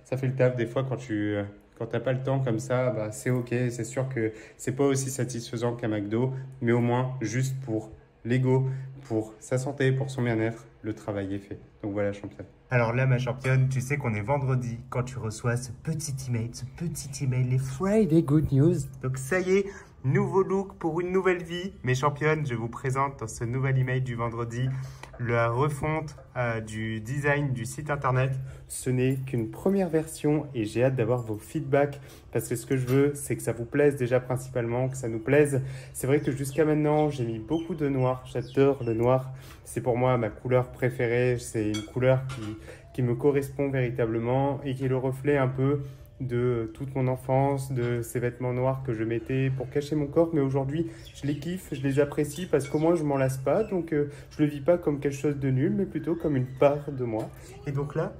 ça fait le taf. Des fois, quand t'as pas le temps comme ça, bah, c'est ok. C'est sûr que c'est pas aussi satisfaisant qu'un McDo. Mais au moins, juste pour l'ego, pour sa santé, pour son bien-être, le travail est fait. Donc voilà, championne. Alors là, ma championne, tu sais qu'on est vendredi quand tu reçois ce petit email, les Friday Good News. Donc ça y est, nouveau look pour une nouvelle vie. Mes championnes, je vous présente dans ce nouvel email du vendredi la refonte du design du site internet. Ce n'est qu'une première version et j'ai hâte d'avoir vos feedbacks parce que ce que je veux, c'est que ça vous plaise déjà principalement, que ça nous plaise. C'est vrai que jusqu'à maintenant, j'ai mis beaucoup de noir. J'adore le noir. C'est pour moi ma couleur préférée. C'est une couleur qui me correspond véritablement et qui est le reflet un peu de toute mon enfance, de ces vêtements noirs que je mettais pour cacher mon corps. Mais aujourd'hui, je les kiffe, je les apprécie parce qu'au moins je m'en lasse pas. Donc je le vis pas comme quelque chose de nul, mais plutôt comme une part de moi. Et donc là,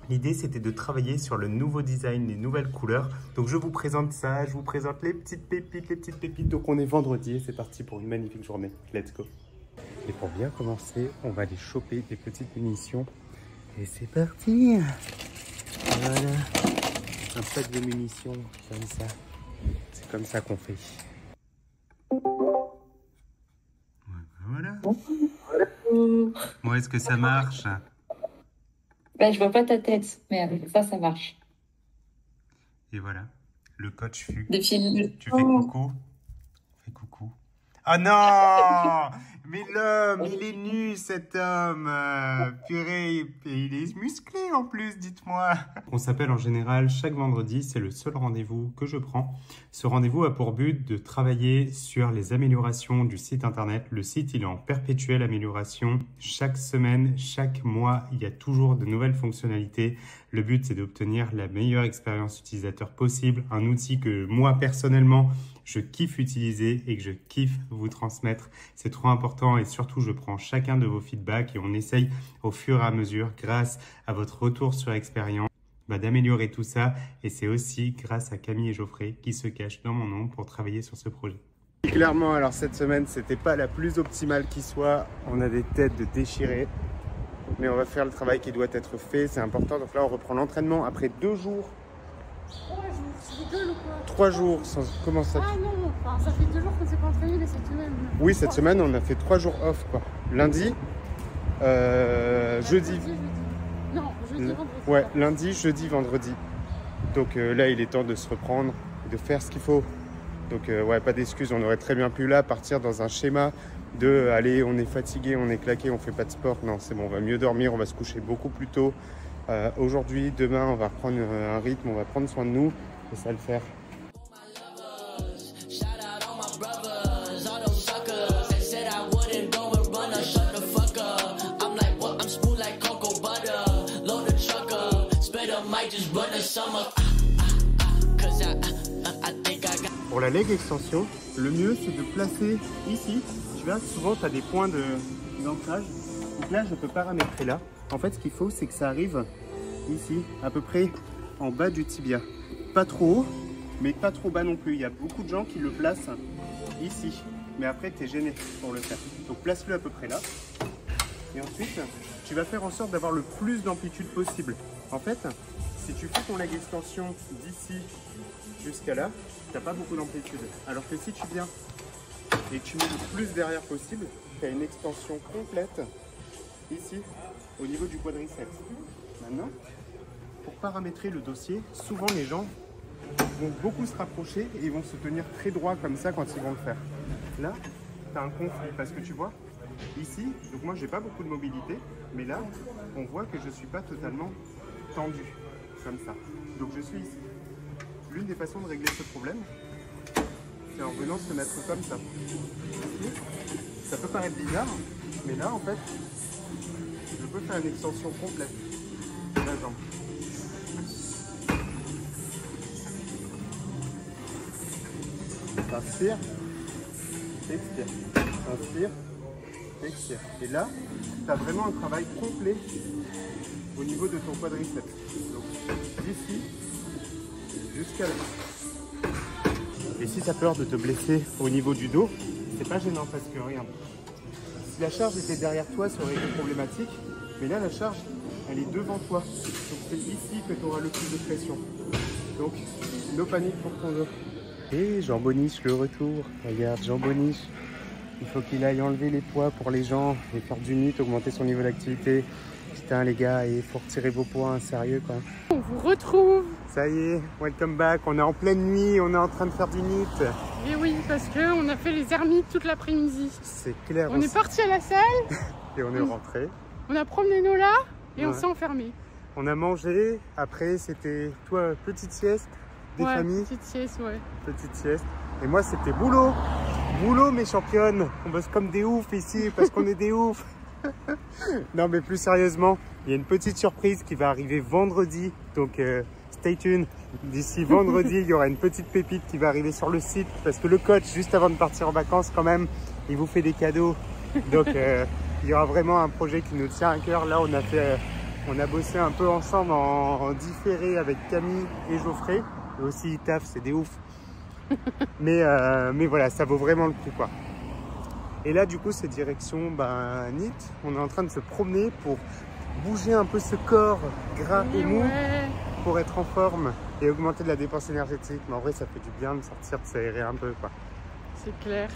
l'idée c'était de travailler sur le nouveau design, les nouvelles couleurs. Donc je vous présente ça, je vous présente les petites pépites. Donc on est vendredi et c'est parti pour une magnifique journée. Let's go. Et pour bien commencer, on va aller choper des petites munitions. Et c'est parti. Voilà. Un sac de munitions, comme ça. C'est comme ça qu'on fait. Voilà. Bon, est-ce que ça marche? Ben, je vois pas ta tête, mais avec ça marche. Et voilà, le coach fut. Tu fais coucou. Fais coucou. Oh non! Mais l'homme, il est nu cet homme. Purée, et il est musclé en plus, dites-moi. On s'appelle en général chaque vendredi, c'est le seul rendez-vous que je prends. Ce rendez-vous a pour but de travailler sur les améliorations du site internet. Le site, il est en perpétuelle amélioration. Chaque semaine, chaque mois, il y a toujours de nouvelles fonctionnalités. Le but, c'est d'obtenir la meilleure expérience utilisateur possible. Un outil que moi, personnellement, je kiffe utiliser et que je kiffe vous transmettre. C'est trop important et surtout, je prends chacun de vos feedbacks et on essaye au fur et à mesure, grâce à votre retour sur expérience, d'améliorer tout ça. Et c'est aussi grâce à Camille et Geoffrey qui se cachent dans mon ombre pour travailler sur ce projet. Clairement, alors cette semaine, c'était pas la plus optimale qui soit. On a des têtes de déchirées. Mais on va faire le travail qui doit être fait, c'est important. Donc là, on reprend l'entraînement après 2 jours. 3 jours sans... Comment ça? Ah non, enfin, ça fait 2 jours qu'on ne s'est pas entraîné, mais cette semaine. Oui, cette semaine, on a fait 3 jours off, quoi. Lundi, jeudi. Non, jeudi, vendredi. Ouais, lundi, jeudi, vendredi. Donc là, il est temps de se reprendre, de faire ce qu'il faut. Donc ouais, pas d'excuses, on aurait très bien pu là partir dans un schéma de allez, on est fatigué, on est claqué, on fait pas de sport. Non, c'est bon, on va mieux dormir, on va se coucher beaucoup plus tôt. Aujourd'hui, demain, on va reprendre un rythme, on va prendre soin de nous et ça va le faire. Pour la leg extension, le mieux c'est de placer ici. Tu vois, souvent tu as des points d'ancrage. Donc là, je peux paramétrer là. En fait, ce qu'il faut, c'est que ça arrive ici, à peu près en bas du tibia. Pas trop haut, mais pas trop bas non plus. Il y a beaucoup de gens qui le placent ici. Mais après, tu es gêné pour le faire. Donc place-le à peu près là. Et ensuite, tu vas faire en sorte d'avoir le plus d'amplitude possible. En fait, si tu fais ton leg extension d'ici jusqu'à là, tu n'as pas beaucoup d'amplitude. Alors que si tu viens et que tu mets le plus derrière possible, tu as une extension complète ici, au niveau du quadriceps. Maintenant, pour paramétrer le dossier, souvent les gens vont beaucoup se rapprocher et ils vont se tenir très droit comme ça quand ils vont le faire. Là, tu as un conflit parce que tu vois, ici, donc moi j'ai pas beaucoup de mobilité, mais là, on voit que je ne suis pas totalement tendu, comme ça. Donc je suis ici. L'une des façons de régler ce problème, c'est en venant se mettre comme ça. Ça peut paraître bizarre, mais là en fait, je peux faire une extension complète de la jambe. Inspire, expire, inspire, expire. Et là, tu as vraiment un travail complet au niveau de ton quadriceps. Donc d'ici jusqu'à là. Et si tu as peur de te blesser au niveau du dos, c'est pas gênant parce que regarde, si la charge était derrière toi, ça aurait été problématique. Mais là, la charge, elle est devant toi. Donc c'est ici que tu auras le plus de pression. Donc, no panique pour ton dos. Et Jean Boniche, le retour. Regarde, Jean Boniche. Il faut qu'il aille enlever les poids pour les gens et faire du NEAT, augmenter son niveau d'activité. Putain les gars, il faut retirer vos poids, hein, sérieux quoi. On vous retrouve. Ça y est, welcome back, on est en pleine nuit, on est en train de faire du NEAT. Et oui, parce qu'on a fait les ermites toute l'après-midi. C'est clair. On est parti à la salle. Et on est rentré. On a promené Nola et on Ouais. s'est enfermé. On a mangé, après c'était toi, petite sieste des Ouais, familles. petite sieste, ouais. Petite sieste. Et moi c'était boulot. Boulot mes championnes. On bosse comme des oufs ici parce qu'on est des oufs. Non mais plus sérieusement, il y a une petite surprise qui va arriver vendredi. Donc stay tuned. D'ici vendredi, il y aura une petite pépite qui va arriver sur le site. Parce que le coach, juste avant de partir en vacances quand même, il vous fait des cadeaux. Donc il y aura vraiment un projet qui nous tient à cœur. Là on a bossé un peu ensemble en différé avec Camille et Geoffrey. Et aussi Taf, c'est des oufs. Mais voilà, ça vaut vraiment le coup quoi. Et là du coup c'est direction NEAT. On est en train de se promener pour bouger un peu ce corps gras et mou pour être en forme et augmenter de la dépense énergétique. Mais en vrai ça fait du bien de sortir, de s'aérer un peu quoi. C'est clair.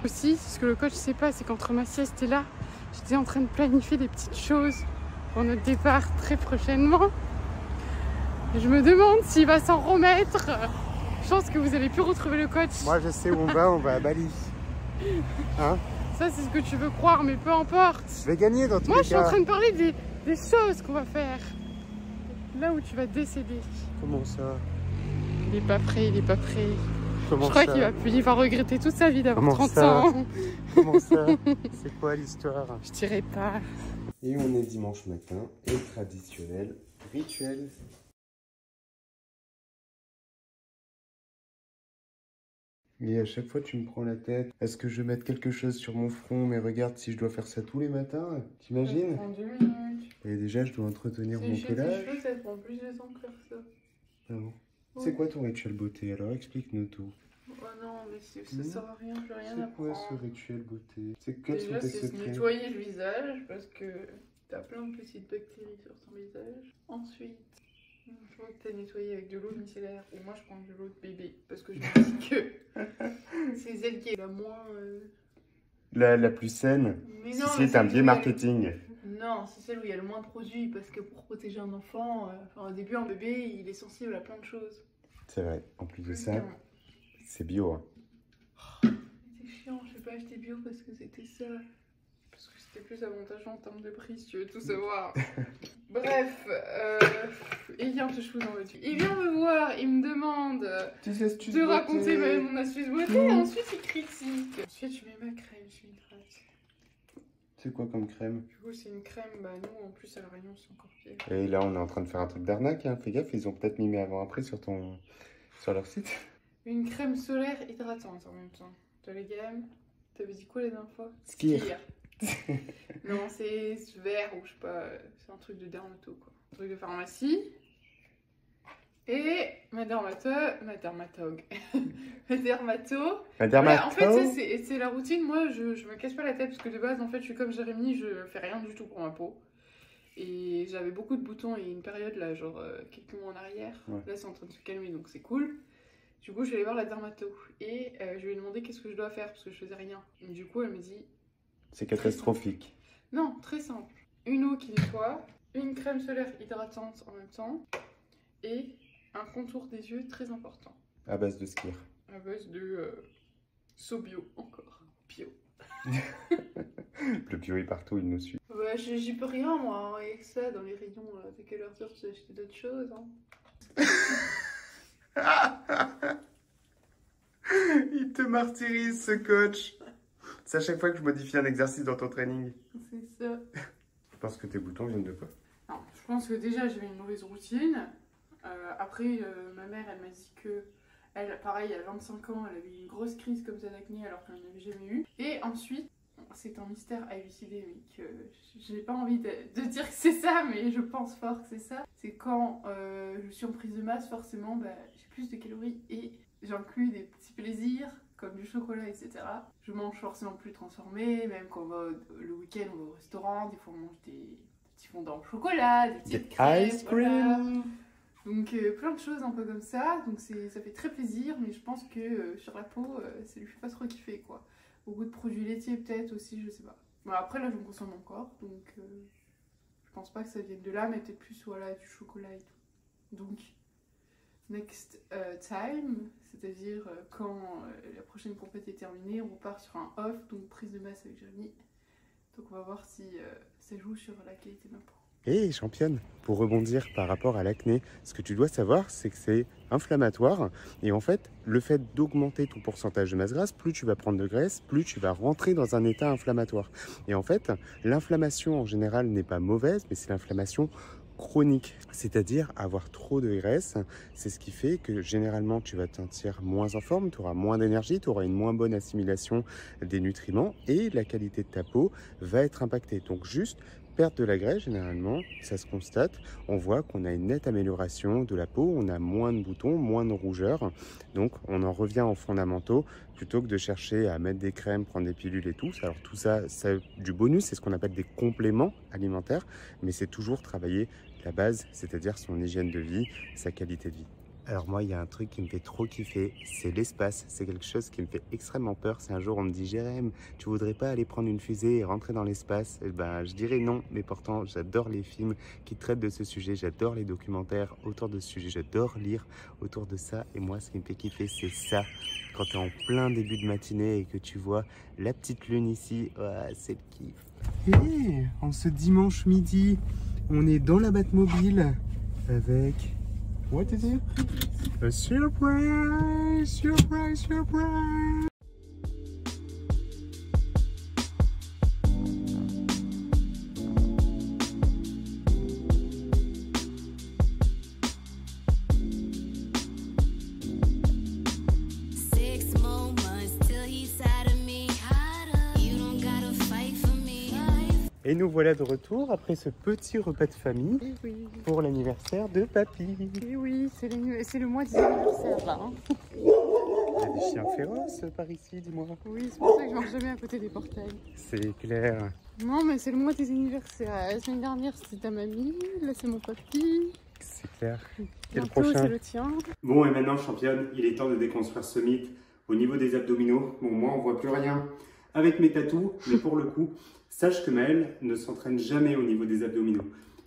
Aussi, ce que le coach sait pas, c'est qu'entre ma sieste et là, j'étais en train de planifier des petites choses pour notre départ très prochainement. Et je me demande s'il va s'en remettre. Je pense que vous avez pu retrouver le coach. Moi je sais où on va à Bali. Hein? Ça c'est ce que tu veux croire, mais peu importe. Je vais gagner dans tous Moi les je suis en cas. train de parler des choses qu'on va faire. Là où tu vas décéder. Comment ça? Il est pas prêt, il est pas prêt. Comment Je crois ça? qu'il va regretter toute sa vie d'avoir Comment 30 ça ans. Comment ça? C'est quoi l'histoire? Je dirais pas. Et on est dimanche matin et traditionnel rituel. Et à chaque fois tu me prends la tête. Est-ce que je vais mettre quelque chose sur mon front? Mais regarde, si je dois faire ça tous les matins, t'imagines? En 2 minutes. Et déjà je dois entretenir mon Tes pelage. cheveux, ça prend plus de temps que faire ça. Ah bon. C'est quoi ton rituel beauté? Alors explique-nous tout. Oh non, mais ça sert à rien, j'ai rien à C'est quoi ce prendre. rituel beauté? Quels sont Déjà, tes c'est se secrets? nettoyer le visage parce que t'as plein de petites bactéries sur ton visage. Ensuite, je vois que t'as nettoyé avec de l'eau micellaire. Ou moi, je prends de l'eau de bébé parce que je me dis que c'est celle qui est la moins. La plus saine. Mais Si non, c'est un biais marketing. Non, c'est celle où il y a le moins de produits parce que pour protéger un enfant, au début, un bébé, il est sensible à plein de choses. C'est vrai. En plus de ça, Non. c'est bio. Hein. C'est chiant, je vais pas acheter bio parce que c'était ça. Parce que c'était plus avantageux en termes de prix si tu veux tout savoir. Bref, il vient te chou dans le dessus. Il vient me voir, il me demande Tu sais, tu de raconter mon astuce beauté et ensuite il critique. Ensuite je mets ma crème, je m'hydrate. C'est quoi comme crème? Du coup c'est une crème, bah nous en plus à la Réunion c'est encore pire. Et là, on est en train de faire un truc d'arnaque. Hein. Fais gaffe, ils ont peut-être mis avant-après sur leur site. Une crème solaire hydratante en même temps. T'as les gammes. T'avais dit quoi la dernière fois? Skir. Non, c'est ce vert ou je sais pas, c'est un truc de dermato quoi. Un truc de pharmacie. Et ma dermato. Ma dermato. Voilà, en fait, ça, c'est la routine. Moi, je me casse pas la tête parce que de base, en fait, je suis comme Jérémy, je fais rien du tout pour ma peau. Et j'avais beaucoup de boutons et une période là, genre quelques mois en arrière. Ouais. Là, c'est en train de se calmer donc c'est cool. Du coup, je vais aller voir la dermato et je lui ai demandé qu'est-ce que je dois faire parce que je faisais rien. Et du coup, elle me dit C'est catastrophique. non, très simple. Une eau qui nettoie, une crème solaire hydratante en même temps et un contour des yeux très important. À base de skir. À base de Sobio encore. Bio. Le bio est partout, il nous suit. Bah, j'y peux rien moi, avec ça dans les rayons de quelle heure tu as acheté d'autres choses. Hein. Il te martyrise ce coach. C'est à chaque fois que je modifie un exercice dans ton training. C'est ça. Je pense que tes boutons viennent de quoi? Non, je pense que déjà j'avais une mauvaise routine. Après, ma mère elle m'a dit que elle, pareil, à 25 ans, elle avait eu une grosse crise comme ça d'acné alors qu'elle n'en avait jamais eu. Et ensuite, c'est un mystère à élucider, mais que j'ai pas envie de dire que c'est ça, mais je pense fort que c'est ça. C'est quand je suis en prise de masse, forcément, bah, j'ai plus de calories et j'inclus des petits plaisirs comme du chocolat, etc. Je mange forcément plus transformé, même quand on va le week-end, on va au restaurant, des fois on mange des petits fondants au chocolat, des petites crêpes, Ice cream. voilà. Donc plein de choses un peu comme ça, donc ça fait très plaisir, mais je pense que sur la peau, ça lui fait pas trop kiffer quoi. beaucoup de produits laitiers peut-être aussi, je sais pas. Bon, après là j'en consomme encore, donc je pense pas que ça vienne de là, mais peut-être plus voilà, du chocolat et tout. Donc next time, c'est-à-dire quand la prochaine compète est terminée, on repart sur un off, donc prise de masse avec Jérémy. Donc on va voir si ça joue sur la qualité de ma peau. Et championne, pour rebondir par rapport à l'acné, ce que tu dois savoir, c'est que c'est inflammatoire. Et en fait, le fait d'augmenter ton pourcentage de masse grasse, plus tu vas prendre de graisse, plus tu vas rentrer dans un état inflammatoire. Et en fait, l'inflammation en général n'est pas mauvaise, mais c'est l'inflammation chronique, c'est-à-dire avoir trop de graisse. C'est ce qui fait que généralement tu vas te sentir moins en forme, tu auras moins d'énergie, tu auras une moins bonne assimilation des nutriments et la qualité de ta peau va être impactée. Donc juste perte de la graisse, généralement, ça se constate. On voit qu'on a une nette amélioration de la peau, on a moins de boutons, moins de rougeur. Donc, on en revient aux fondamentaux plutôt que de chercher à mettre des crèmes, prendre des pilules et tout. Alors, tout ça, c'est du bonus, c'est ce qu'on appelle des compléments alimentaires, mais c'est toujours travailler la base, c'est-à-dire son hygiène de vie, sa qualité de vie. Alors moi, il y a un truc qui me fait trop kiffer, c'est l'espace. C'est quelque chose qui me fait extrêmement peur. Si un jour on me dit « Jérém, tu voudrais pas aller prendre une fusée et rentrer dans l'espace ?» Eh ben, je dirais non, mais pourtant, j'adore les films qui traitent de ce sujet. J'adore les documentaires autour de ce sujet. J'adore lire autour de ça. Et moi, ce qui me fait kiffer, c'est ça. Quand tu es en plein début de matinée et que tu vois la petite lune ici, oh, c'est le kiff. Et en ce dimanche midi, on est dans la Batmobile avec... What is it? A surprise! Surprise! Surprise! Et nous voilà de retour après ce petit repas de famille pour l'anniversaire de papy. Et oui, c'est le mois des anniversaires là. Hein. Il y a des chiens féroces par ici, dis-moi. Oui, c'est pour ça que je mange jamais à côté des portails. C'est clair. Non, mais c'est le mois des anniversaires. La semaine dernière, c'était ta mamie, là c'est mon papy. C'est clair. Et le prochain, c'est le tien. Bon, et maintenant, championne, il est temps de déconstruire ce mythe. Au niveau des abdominaux, bon, moi, on voit plus rien avec mes tatous, mais pour le coup, sache que Maëlle ne s'entraîne jamais au niveau des abdominaux.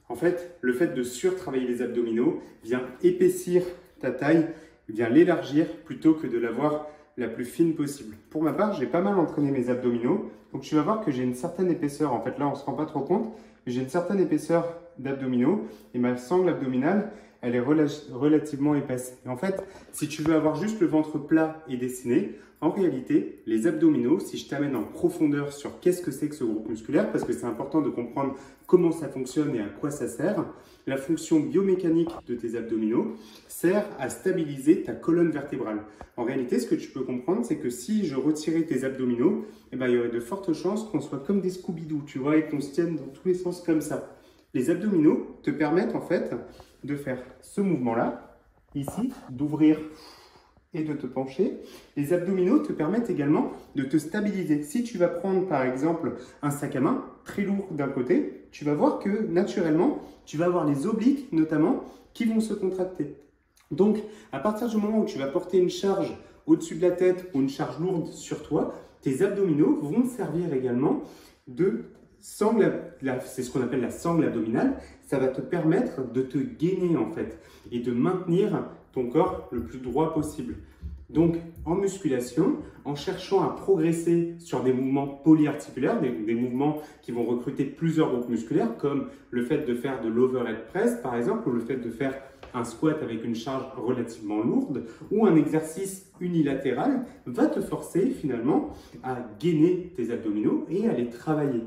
En fait, le fait de surtravailler les abdominaux vient épaissir ta taille, vient l'élargir plutôt que de l'avoir la plus fine possible. Pour ma part, j'ai pas mal entraîné mes abdominaux, donc tu vas voir que j'ai une certaine épaisseur. En fait, là, on se rend pas trop compte, mais j'ai une certaine épaisseur d'abdominaux et ma sangle abdominale, elle est relativement épaisse. Et en fait, si tu veux avoir juste le ventre plat et dessiné, en réalité, les abdominaux, si je t'amène en profondeur sur qu'est-ce que c'est que ce groupe musculaire, parce que c'est important de comprendre comment ça fonctionne et à quoi ça sert, la fonction biomécanique de tes abdominaux sert à stabiliser ta colonne vertébrale. En réalité, ce que tu peux comprendre, c'est que si je retirais tes abdominaux, eh ben, il y aurait de fortes chances qu'on soit comme des Scooby-Doo, tu vois, et qu'on se tienne dans tous les sens comme ça. Les abdominaux te permettent en fait de faire ce mouvement-là, ici, d'ouvrir et de te pencher. Les abdominaux te permettent également de te stabiliser. Si tu vas prendre par exemple un sac à main très lourd d'un côté, tu vas voir que naturellement, tu vas avoir les obliques notamment qui vont se contracter. Donc, à partir du moment où tu vas porter une charge au-dessus de la tête ou une charge lourde sur toi, tes abdominaux vont servir également de sangle, c'est ce qu'on appelle la sangle abdominale. Ça va te permettre de te gainer en fait et de maintenir ton corps le plus droit possible. Donc, en musculation, en cherchant à progresser sur des mouvements polyarticulaires, des mouvements qui vont recruter plusieurs groupes musculaires, comme le fait de faire de l'overhead press, par exemple, ou le fait de faire un squat avec une charge relativement lourde, ou un exercice unilatéral, va te forcer finalement à gainer tes abdominaux et à les travailler.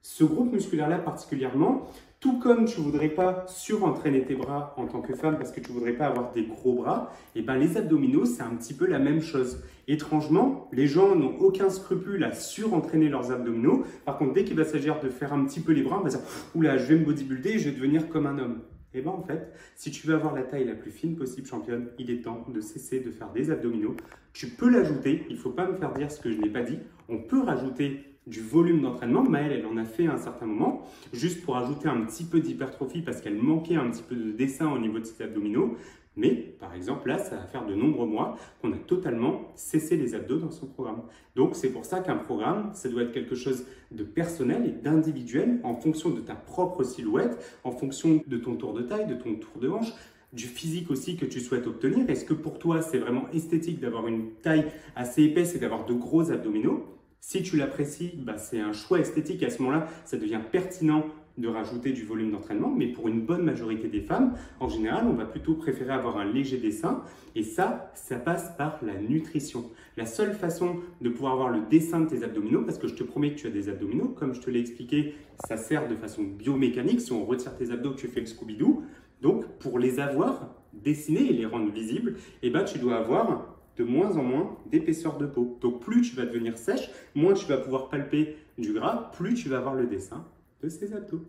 Ce groupe musculaire-là particulièrement, tout comme tu ne voudrais pas surentraîner tes bras en tant que femme parce que tu ne voudrais pas avoir des gros bras, et ben les abdominaux, c'est un petit peu la même chose. Étrangement, les gens n'ont aucun scrupule à surentraîner leurs abdominaux. Par contre, dès qu'il va s'agir de faire un petit peu les bras, on va dire « Oula, je vais me bodybuilder, je vais devenir comme un homme ». Et bien en fait, si tu veux avoir la taille la plus fine possible, championne, il est temps de cesser de faire des abdominaux. Tu peux l'ajouter, il ne faut pas me faire dire ce que je n'ai pas dit. On peut rajouter du volume d'entraînement. Maëlle, elle en a fait à un certain moment, juste pour ajouter un petit peu d'hypertrophie parce qu'elle manquait un petit peu de dessin au niveau de ses abdominaux. Mais par exemple là, ça va faire de nombreux mois qu'on a totalement cessé les abdos dans son programme. Donc c'est pour ça qu'un programme, ça doit être quelque chose de personnel et d'individuel en fonction de ta propre silhouette, en fonction de ton tour de taille, de ton tour de hanche, du physique aussi que tu souhaites obtenir. Est-ce que pour toi c'est vraiment esthétique d'avoir une taille assez épaisse et d'avoir de gros abdominaux? Si tu l'apprécies, bah, c'est un choix esthétique. À ce moment-là, ça devient pertinent de rajouter du volume d'entraînement. Mais pour une bonne majorité des femmes, en général, on va plutôt préférer avoir un léger dessin. Et ça passe par la nutrition. La seule façon de pouvoir avoir le dessin de tes abdominaux, parce que je te promets que tu as des abdominaux, comme je te l'ai expliqué, ça sert de façon biomécanique. Si on retire tes abdos, tu fais le Scooby-Doo. Donc, pour les avoir dessinés et les rendre visibles, eh ben, tu dois avoir de moins en moins d'épaisseur de peau. Donc plus tu vas devenir sèche, moins tu vas pouvoir palper du gras, plus tu vas avoir le dessin de ces abdos.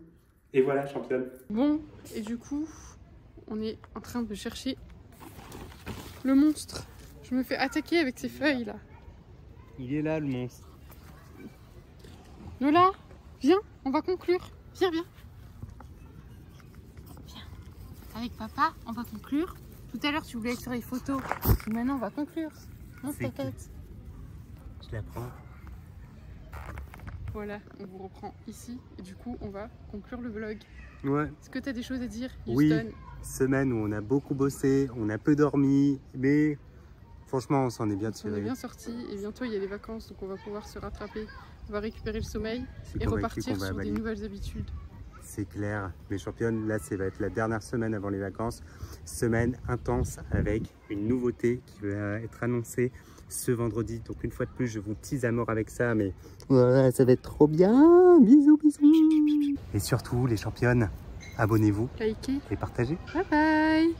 Et voilà, championne. Bon, et du coup, on est en train de chercher le monstre. Je me fais attaquer avec ces feuilles là. Il est là le monstre. Lola, viens, on va conclure. Viens, viens. Viens. Avec papa, on va conclure. Tout à l'heure, tu voulais être sur les photos. Maintenant, on va conclure. Montre ta tête. Je la prends. Voilà, on vous reprend ici. Et du coup, on va conclure le vlog. Ouais. Est-ce que tu as des choses à dire, Houston? Oui, semaine où on a beaucoup bossé, on a peu dormi, mais franchement, on s'en est bien tiré. On est bien sorti et bientôt, il y a les vacances, donc on va pouvoir se rattraper. On va récupérer le sommeil et convaincu repartir sur des nouvelles habitudes. C'est clair, mes championnes, là, ça va être la dernière semaine avant les vacances. Semaine intense avec une nouveauté qui va être annoncée ce vendredi. Donc, une fois de plus, je vous tease à mort avec ça, mais voilà, ça va être trop bien. Bisous, bisous. Et surtout, les championnes, abonnez-vous, Likez et partagez. Bye bye.